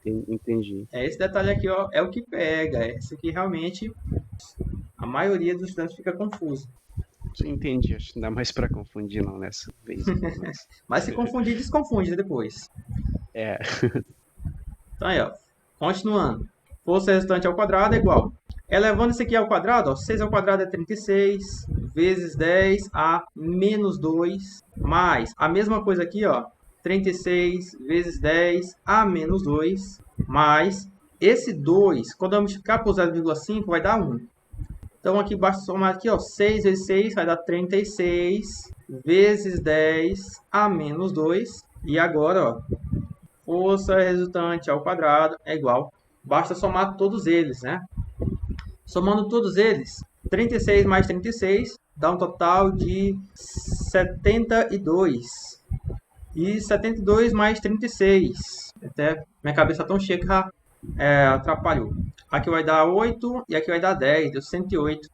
Entendi. É esse detalhe aqui, ó, é o que pega. Esse aqui realmente a maioria dos estudantes fica confuso. Entendi. Acho que não dá mais para confundir, não, nessa vez. Mas se confundir, desconfunde depois. É. Então aí, ó, continuando. Força resultante ao quadrado é igual. Elevando isso aqui ao quadrado, ó, 6 ao quadrado é 36, vezes 10 a menos 2, mais a mesma coisa aqui, ó, 36 vezes 10 a menos 2, mais esse 2, quando eu multiplicar por 0,5, vai dar 1. Então aqui basta somar aqui, ó, 6 vezes 6 vai dar 36, vezes 10 a menos 2, e agora, ó, força resultante ao quadrado é igual. Basta somar todos eles, né? Somando todos eles, 36 mais 36 dá um total de 72. E 72 mais 36. Até minha cabeça tá tão cheia que já atrapalhou. Aqui vai dar 8 e aqui vai dar 10. Deu 108.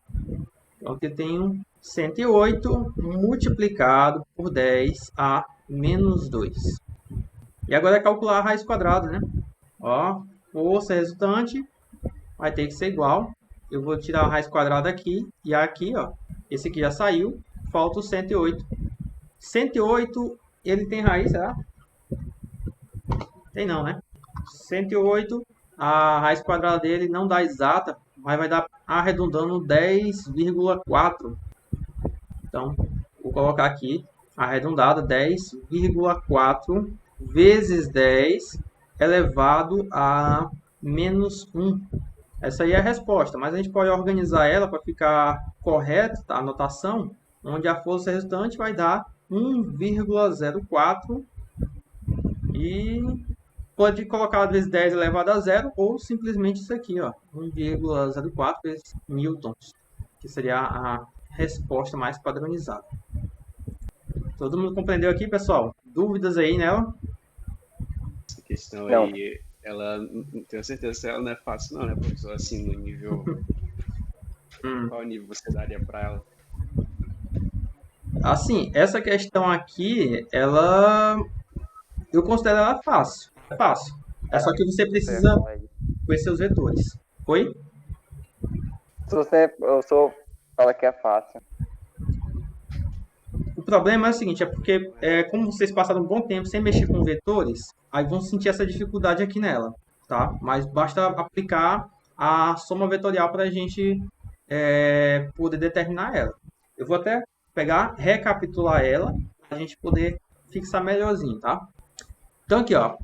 Então aqui eu tenho 108 multiplicado por 10 a menos 2. E agora é calcular a raiz quadrada, né? Ó, força resultante vai ter que ser igual. Eu vou tirar a raiz quadrada aqui. E aqui, ó, esse aqui já saiu. Falta o 108. 108, ele tem raiz, será? Tem não, né? 108, a raiz quadrada dele não dá exata, mas vai dar arredondando 10,4. Então, vou colocar aqui, arredondada, 10,4 vezes 10 elevado a menos 1. Essa aí é a resposta, mas a gente pode organizar ela para ficar correta, tá? A anotação, onde a força resultante vai dar 1,04 e pode colocar vezes 10 elevado a 0 ou simplesmente isso aqui, ó, 1,04 vezes newtons, que seria a resposta mais padronizada. Todo mundo compreendeu aqui, pessoal? Dúvidas aí nela? Essa questão Não. aí, ela, não tenho certeza se ela não é fácil não, né, professor? Assim, no nível... Qual nível você daria para ela? Assim, essa questão aqui, eu considero ela fácil. É fácil. É só que você precisa conhecer os vetores. Oi? Se você fala que é fácil. O problema é o seguinte, é porque como vocês passaram um bom tempo sem mexer com vetores, aí vão sentir essa dificuldade aqui nela, tá? Mas basta aplicar a soma vetorial para a gente poder determinar ela. Eu vou até pegar, recapitular ela, para a gente poder fixar melhorzinho, tá? Então aqui, ó,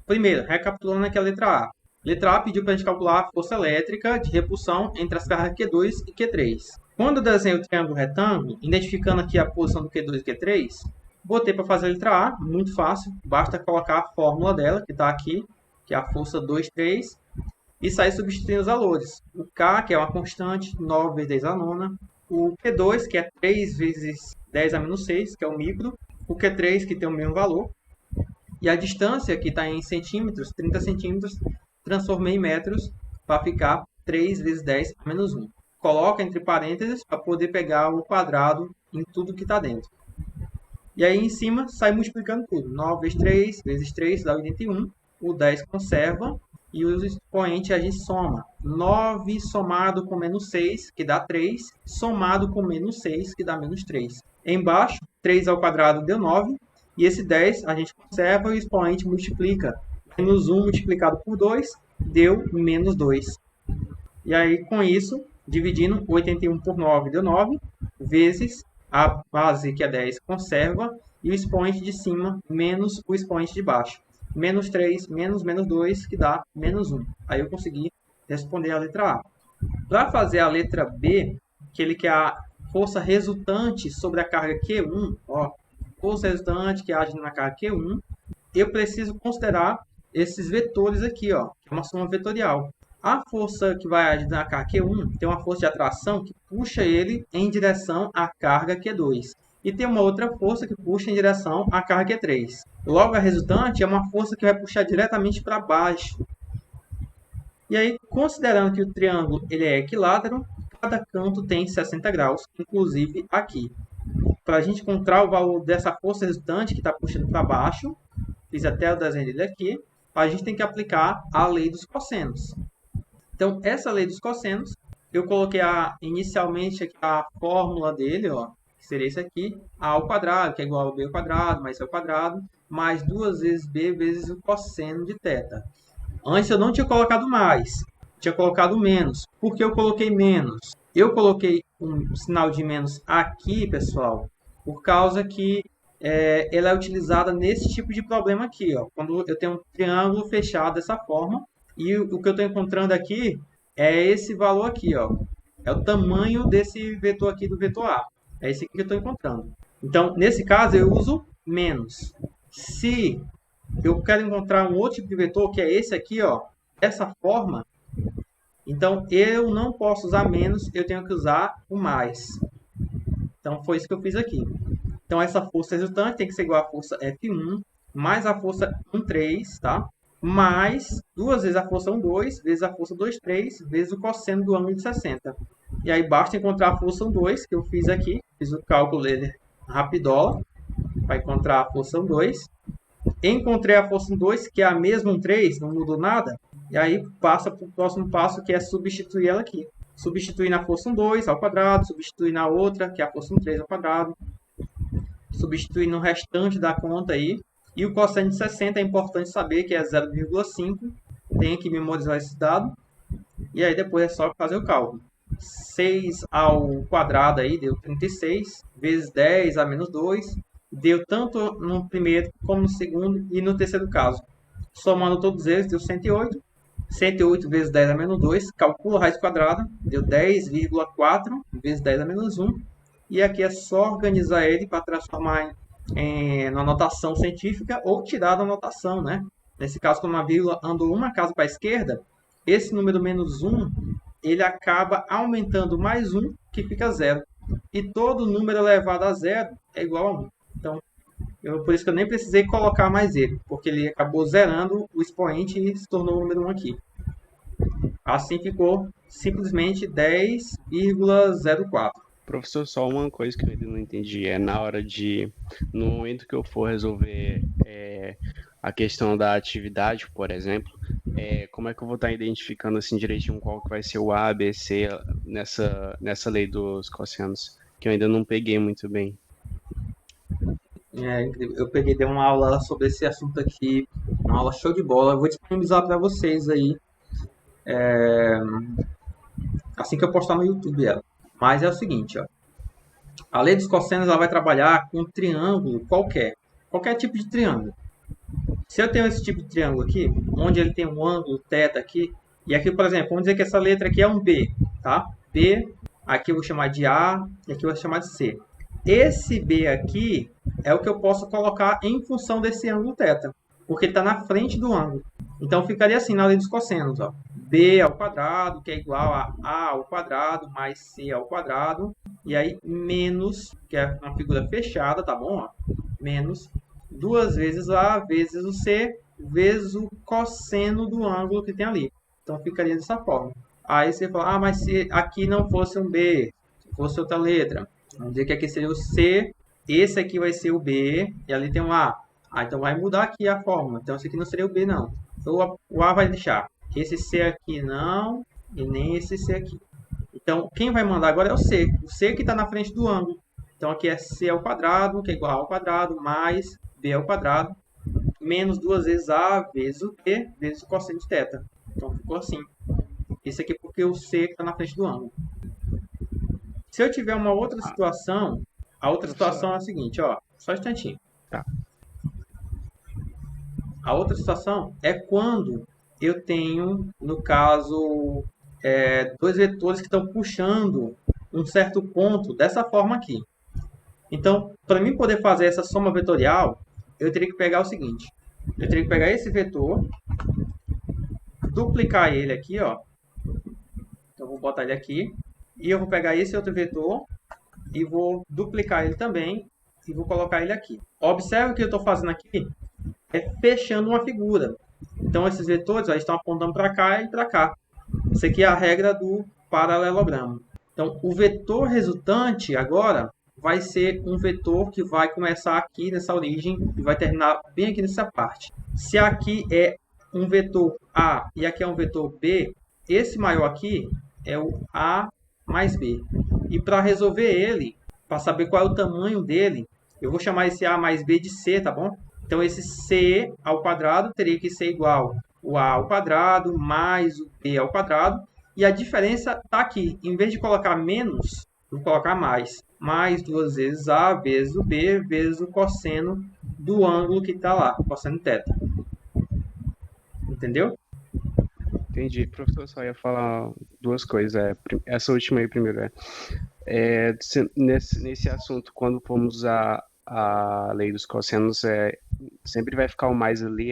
primeiro, recapitulando aqui a letra A. Letra A pediu para a gente calcular a força elétrica de repulsão entre as cargas Q2 e Q3. Quando eu desenho o triângulo retângulo, identificando aqui a posição do Q2 e Q3, botei para fazer a letra A, muito fácil, basta colocar a fórmula dela, que está aqui, que é a força 2, 3, e sair substituindo os valores. O K, que é uma constante, 9 vezes 10 a nona. O Q2, que é 3 vezes 10 a menos 6, que é o micro. O Q3, que tem o mesmo valor. E a distância, que está em centímetros, 30 centímetros, transformei em metros para ficar 3 vezes 10 a menos 1. Coloca entre parênteses para poder pegar o quadrado em tudo que está dentro. E aí em cima sai multiplicando tudo. 9 vezes 3 dá 81. O 10 conserva. E os expoentes a gente soma. 9 somado com menos 6, que dá 3. Somado com menos 6, que dá menos 3. Embaixo, 3 ao quadrado deu 9. E esse 10 a gente conserva e o expoente multiplica. Menos 1 multiplicado por 2 deu menos 2. E aí, com isso, dividindo 81 por 9 deu 9, vezes a base, que é 10, conserva, e o expoente de cima menos o expoente de baixo. Menos 3 menos menos 2, que dá menos 1. Aí eu consegui responder a letra A. Para fazer a letra B, que ele quer a força resultante sobre a carga Q1, ó, força resultante que age na carga Q1, eu preciso considerar esses vetores aqui, ó, que é uma soma vetorial. A força que vai agir na carga Q1 tem uma força de atração que puxa ele em direção à carga Q2. E tem uma outra força que puxa em direção à carga Q3. Logo, a resultante é uma força que vai puxar diretamente para baixo. E aí, considerando que o triângulo ele é equilátero, cada canto tem 60 graus, inclusive aqui. Para a gente encontrar o valor dessa força resultante que está puxando para baixo, fiz até o desenho dele aqui, a gente tem que aplicar a lei dos cossenos. Então, essa lei dos cossenos, eu coloquei inicialmente aqui a fórmula dele, ó, que seria isso aqui, a ao quadrado, que é igual a b ao quadrado, mais c ao quadrado, mais 2 vezes b vezes o cosseno de θ. Antes eu não tinha colocado mais, tinha colocado menos. Por que eu coloquei menos? Eu coloquei um sinal de menos aqui, pessoal, por causa que ela é utilizada nesse tipo de problema aqui, ó, quando eu tenho um triângulo fechado dessa forma. E o que eu estou encontrando aqui é esse valor aqui, ó. É o tamanho desse vetor aqui do vetor A. É esse aqui que eu estou encontrando. Então, nesse caso, eu uso menos. Se eu quero encontrar um outro tipo de vetor, que é esse aqui, ó, dessa forma, então eu não posso usar menos, eu tenho que usar o mais. Então, foi isso que eu fiz aqui. Então, essa força resultante tem que ser igual à força F1 mais a força 1,3, tá? Mais 2 vezes a força 1,2, vezes a força 2,3, vezes o cosseno do ângulo de 60. E aí basta encontrar a força 1,2, que eu fiz aqui. Fiz o cálculo dele rapidola, para encontrar a força 1,2. Encontrei a força 1,2, que é a mesma 1,3, não mudou nada. E aí passa para o próximo passo, que é substituir ela aqui. Substituir na força 1,2 ao quadrado, substituir na outra, que é a força 1,3 ao quadrado. Substituir no restante da conta aí. E o cosseno de 60 é importante saber que é 0,5. Tem que memorizar esse dado. E aí depois é só fazer o cálculo. 6 ao quadrado aí deu 36. Vezes 10 a menos 2. Deu tanto no primeiro como no segundo e no terceiro caso. Somando todos eles deu 108. 108 vezes 10 a menos 2. Calcula a raiz quadrada. Deu 10,4 vezes 10 a menos 1. E aqui é só organizar ele para transformar na notação científica ou tirar da notação, né? Nesse caso, quando uma vírgula andou uma casa para a esquerda, esse número menos 1, ele acaba aumentando mais 1, que fica 0. E todo número elevado a 0 é igual a 1. Então, por isso que eu nem precisei colocar mais ele, porque ele acabou zerando o expoente e se tornou o número 1 aqui. Assim ficou simplesmente 10,04. Professor, só uma coisa que eu ainda não entendi, no momento que eu for resolver a questão da atividade, por exemplo, como é que eu vou estar identificando assim direitinho qual que vai ser o A, B, C nessa lei dos cossenos, que eu ainda não peguei muito bem. Eu dei uma aula sobre esse assunto aqui, uma aula show de bola, eu vou disponibilizar para vocês aí, assim que eu postar no YouTube ela. Mas é o seguinte, ó. A lei dos cossenos ela vai trabalhar com um triângulo qualquer tipo de triângulo. Se eu tenho esse tipo de triângulo aqui, onde ele tem um ângulo θ aqui, e aqui, por exemplo, vamos dizer que essa letra aqui é um B, tá? B, aqui eu vou chamar de A, e aqui eu vou chamar de C. Esse B aqui é o que eu posso colocar em função desse ângulo θ, porque ele está na frente do ângulo. Então, ficaria assim na lei dos cossenos, ó. B ao quadrado, que é igual a A ao quadrado, mais C ao quadrado. E aí, menos, que é uma figura fechada, tá bom? Ó, menos 2 vezes A vezes o C, vezes o cosseno do ângulo que tem ali. Então, ficaria dessa forma. Aí você fala, mas se aqui não fosse um B, se fosse outra letra, vamos dizer que aqui seria o C, esse aqui vai ser o B, e ali tem um A. Então, vai mudar aqui a fórmula. Então, esse aqui não seria o B, não. Então, o A vai deixar esse C aqui não, e nem esse C aqui. Então, quem vai mandar agora é o C. O C que está na frente do ângulo. Então, aqui é C ao quadrado, que é igual ao quadrado, mais B b ao quadrado, menos 2 vezes a vezes o b vezes o cosseno de θ. Então ficou assim. Isso aqui é porque o c está na frente do ângulo. Se eu tiver uma outra situação, a outra situação é a seguinte, ó, só um instantinho. Tá. A outra situação é quando eu tenho, no caso, dois vetores que estão puxando um certo ponto dessa forma aqui. Então, para mim poder fazer essa soma vetorial, eu teria que pegar o seguinte. Eu teria que pegar esse vetor, duplicar ele aqui, ó. Então, eu vou botar ele aqui. E eu vou pegar esse outro vetor e vou duplicar ele também e vou colocar ele aqui. Observe que eu estou fazendo aqui é fechando uma figura. Então, esses vetores ó, estão apontando para cá e para cá. Isso aqui é a regra do paralelogramo. Então, o vetor resultante agora vai ser um vetor que vai começar aqui nessa origem e vai terminar bem aqui nessa parte. Se aqui é um vetor A e aqui é um vetor B, esse maior aqui é o A mais B. E para resolver ele, para saber qual é o tamanho dele, eu vou chamar esse A mais B de C, tá bom? Então, esse C ao quadrado teria que ser igual o A ao quadrado mais o B ao quadrado. E a diferença está aqui. Em vez de colocar menos, vou colocar mais. Mais 2 vezes A vezes o B vezes o cosseno do ângulo que está lá, cosseno θ. Entendeu? Entendi. Professor, só ia falar duas coisas. Essa última aí primeiro. Nesse assunto, quando formos usar a lei dos cossenos, sempre vai ficar o mais ali,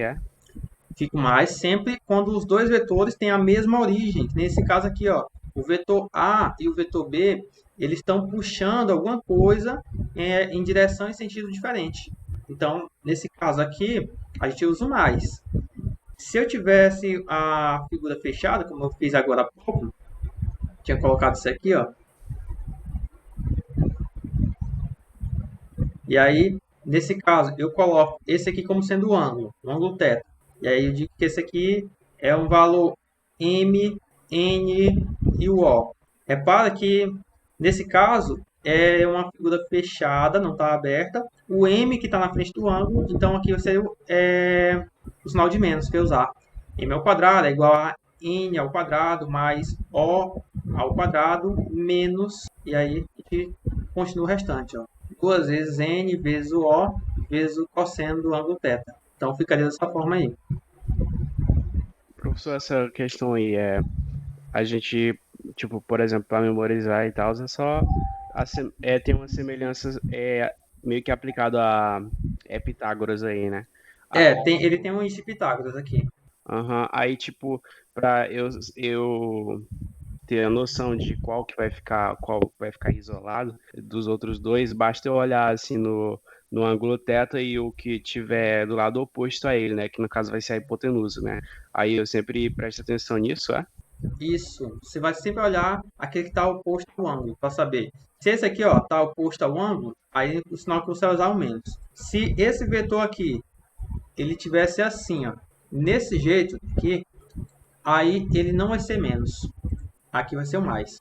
Fica mais sempre quando os dois vetores têm a mesma origem. Nesse caso aqui, ó, o vetor A e o vetor B, eles estão puxando alguma coisa em direção e sentido diferente. Então, nesse caso aqui, a gente usa o mais. Se eu tivesse a figura fechada, como eu fiz agora há pouco, tinha colocado isso aqui, ó. E aí, nesse caso, eu coloco esse aqui como sendo o ângulo θ. E aí eu digo que esse aqui é um valor M, N e o O. Repara que, nesse caso, é uma figura fechada, não está aberta. O M que está na frente do ângulo, então aqui seria o sinal de menos que eu usar. M ao quadrado é igual a N ao quadrado mais O ao quadrado menos, e aí a gente continua o restante, ó. 2 vezes N vezes o O vezes o cosseno do ângulo θ. Então, ficaria dessa forma aí. Professor, essa questão aí a gente, tipo, por exemplo, para memorizar e tal, é só tem uma semelhança meio que aplicado a Pitágoras aí, né? Ele tem um índice de Pitágoras aqui. Aí, tipo, para eu ter a noção de qual vai ficar isolado dos outros dois, basta eu olhar assim no ângulo θ e o que tiver do lado oposto a ele, né? Que no caso vai ser a hipotenusa, né? Aí eu sempre presto atenção nisso, Isso. Você vai sempre olhar aquele que está oposto ao ângulo, para saber. Se esse aqui está oposto ao ângulo, aí o sinal que você vai usar é o menos. Se esse vetor aqui, ele tivesse assim, ó, nesse jeito aqui, aí ele não vai ser menos. Aqui vai ser o mais.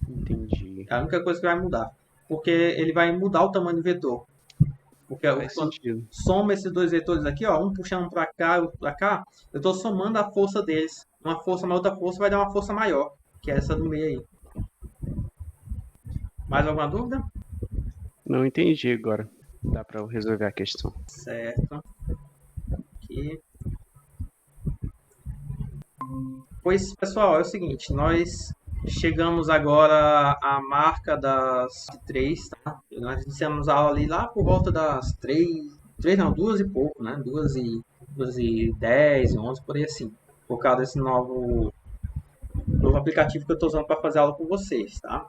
Entendi. É a única coisa que vai mudar. Porque ele vai mudar o tamanho do vetor. Porque quando soma esses dois vetores aqui, ó, um puxando para cá e outro para cá, eu estou somando a força deles. Uma força mais outra força vai dar uma força maior, que é essa do meio aí. Mais alguma dúvida? Não entendi agora. Dá para eu resolver a questão. Certo. Aqui. Pois, pessoal, é o seguinte, nós chegamos agora à marca das 3, tá? Nós iniciamos a aula ali lá por volta das 2 e pouco, né? 2h10, 11, por aí assim. Por causa desse novo aplicativo que eu estou usando para fazer aula com vocês, tá?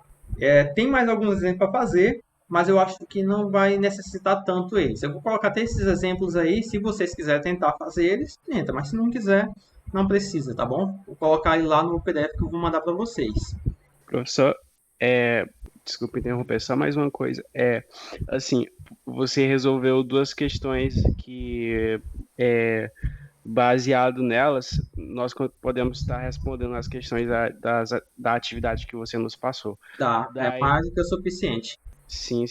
Tem mais alguns exemplos para fazer, mas eu acho que não vai necessitar tanto eles. Eu vou colocar até esses exemplos aí, se vocês quiserem tentar fazer eles, tenta, mas se não quiser, não precisa, tá bom? Vou colocar ele lá no PDF que eu vou mandar para vocês. Professor, desculpa interromper, só mais uma coisa. Assim, você resolveu duas questões que, baseado nelas, nós podemos estar respondendo as questões da atividade que você nos passou. Tá, é mais do que o suficiente. Sim.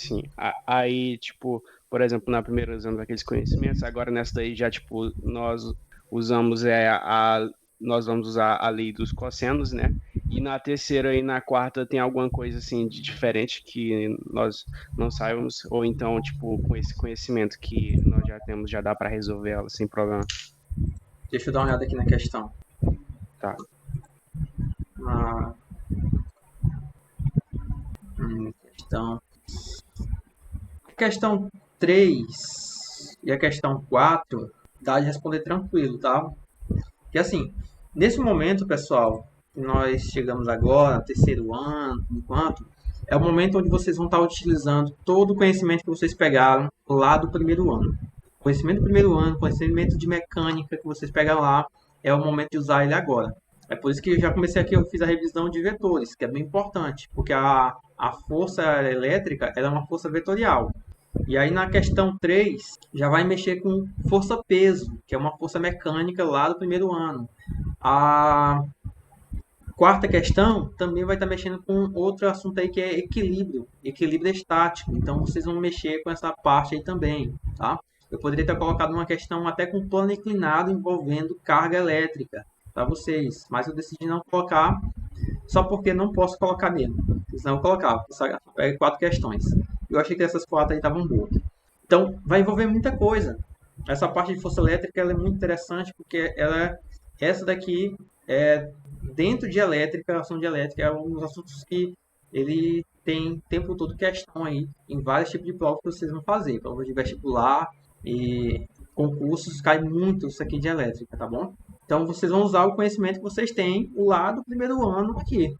Aí, tipo, por exemplo, na primeira usamos aqueles conhecimentos, agora nessa daí já, tipo, nós usamos nós vamos usar a lei dos cossenos, né? E na terceira e na quarta tem alguma coisa assim de diferente que nós não saibamos, ou então, tipo, com esse conhecimento que nós já temos, já dá para resolver ela sem problema. Deixa eu dar uma olhada aqui na questão. Tá. Na questão. A questão 3 e a questão 4 dá de responder tranquilo, tá? Porque assim, nesse momento, pessoal, que nós chegamos agora, terceiro ano, enquanto, é o momento onde vocês vão estar utilizando todo o conhecimento que vocês pegaram lá do primeiro ano. Conhecimento do primeiro ano, conhecimento de mecânica que vocês pegaram lá, é o momento de usar ele agora. É por isso que eu já comecei aqui, eu fiz a revisão de vetores, que é bem importante, porque a força elétrica ela é uma força vetorial. E aí na questão 3, já vai mexer com força-peso, que é uma força mecânica lá do primeiro ano. A quarta questão também vai estar mexendo com outro assunto aí que é equilíbrio estático. Então vocês vão mexer com essa parte aí também, tá? Eu poderia ter colocado uma questão até com plano inclinado envolvendo carga elétrica para vocês, mas eu decidi não colocar só porque não posso colocar mesmo. Senão eu colocava, só 4 questões. Eu achei que essas 4 aí estavam boas. Então, vai envolver muita coisa. Essa parte de força elétrica ela é muito interessante porque essa daqui é dentro de elétrica, ação de elétrica é um dos assuntos que ele tem o tempo todo questão aí em vários tipos de provas que vocês vão fazer. Prova de vestibular e concursos cai muito isso aqui de elétrica, tá bom? Então vocês vão usar o conhecimento que vocês têm lá do primeiro ano aqui.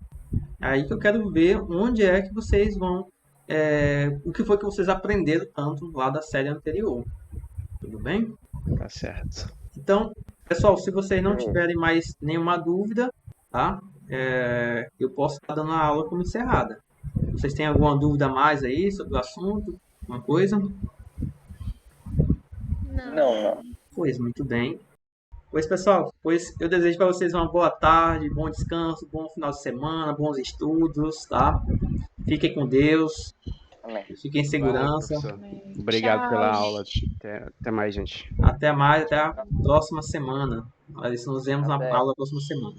É aí que eu quero ver onde é que vocês vão o que foi que vocês aprenderam tanto lá da série anterior. Tudo bem? Tá certo. Então, pessoal, se vocês não tiverem mais nenhuma dúvida, tá? Eu posso estar dando a aula como encerrada. Vocês têm alguma dúvida a mais aí sobre o assunto? Alguma coisa? Não. Pois, muito bem. Pois, pessoal, eu desejo para vocês uma boa tarde, bom descanso, bom final de semana, bons estudos, tá? Fiquem com Deus. Amém. Fiquem em segurança. Valeu, professor. Obrigado Tchau. pela aula. Até mais, gente. Até mais, até a próxima semana. Nós nos vemos na Até. aula da próxima semana.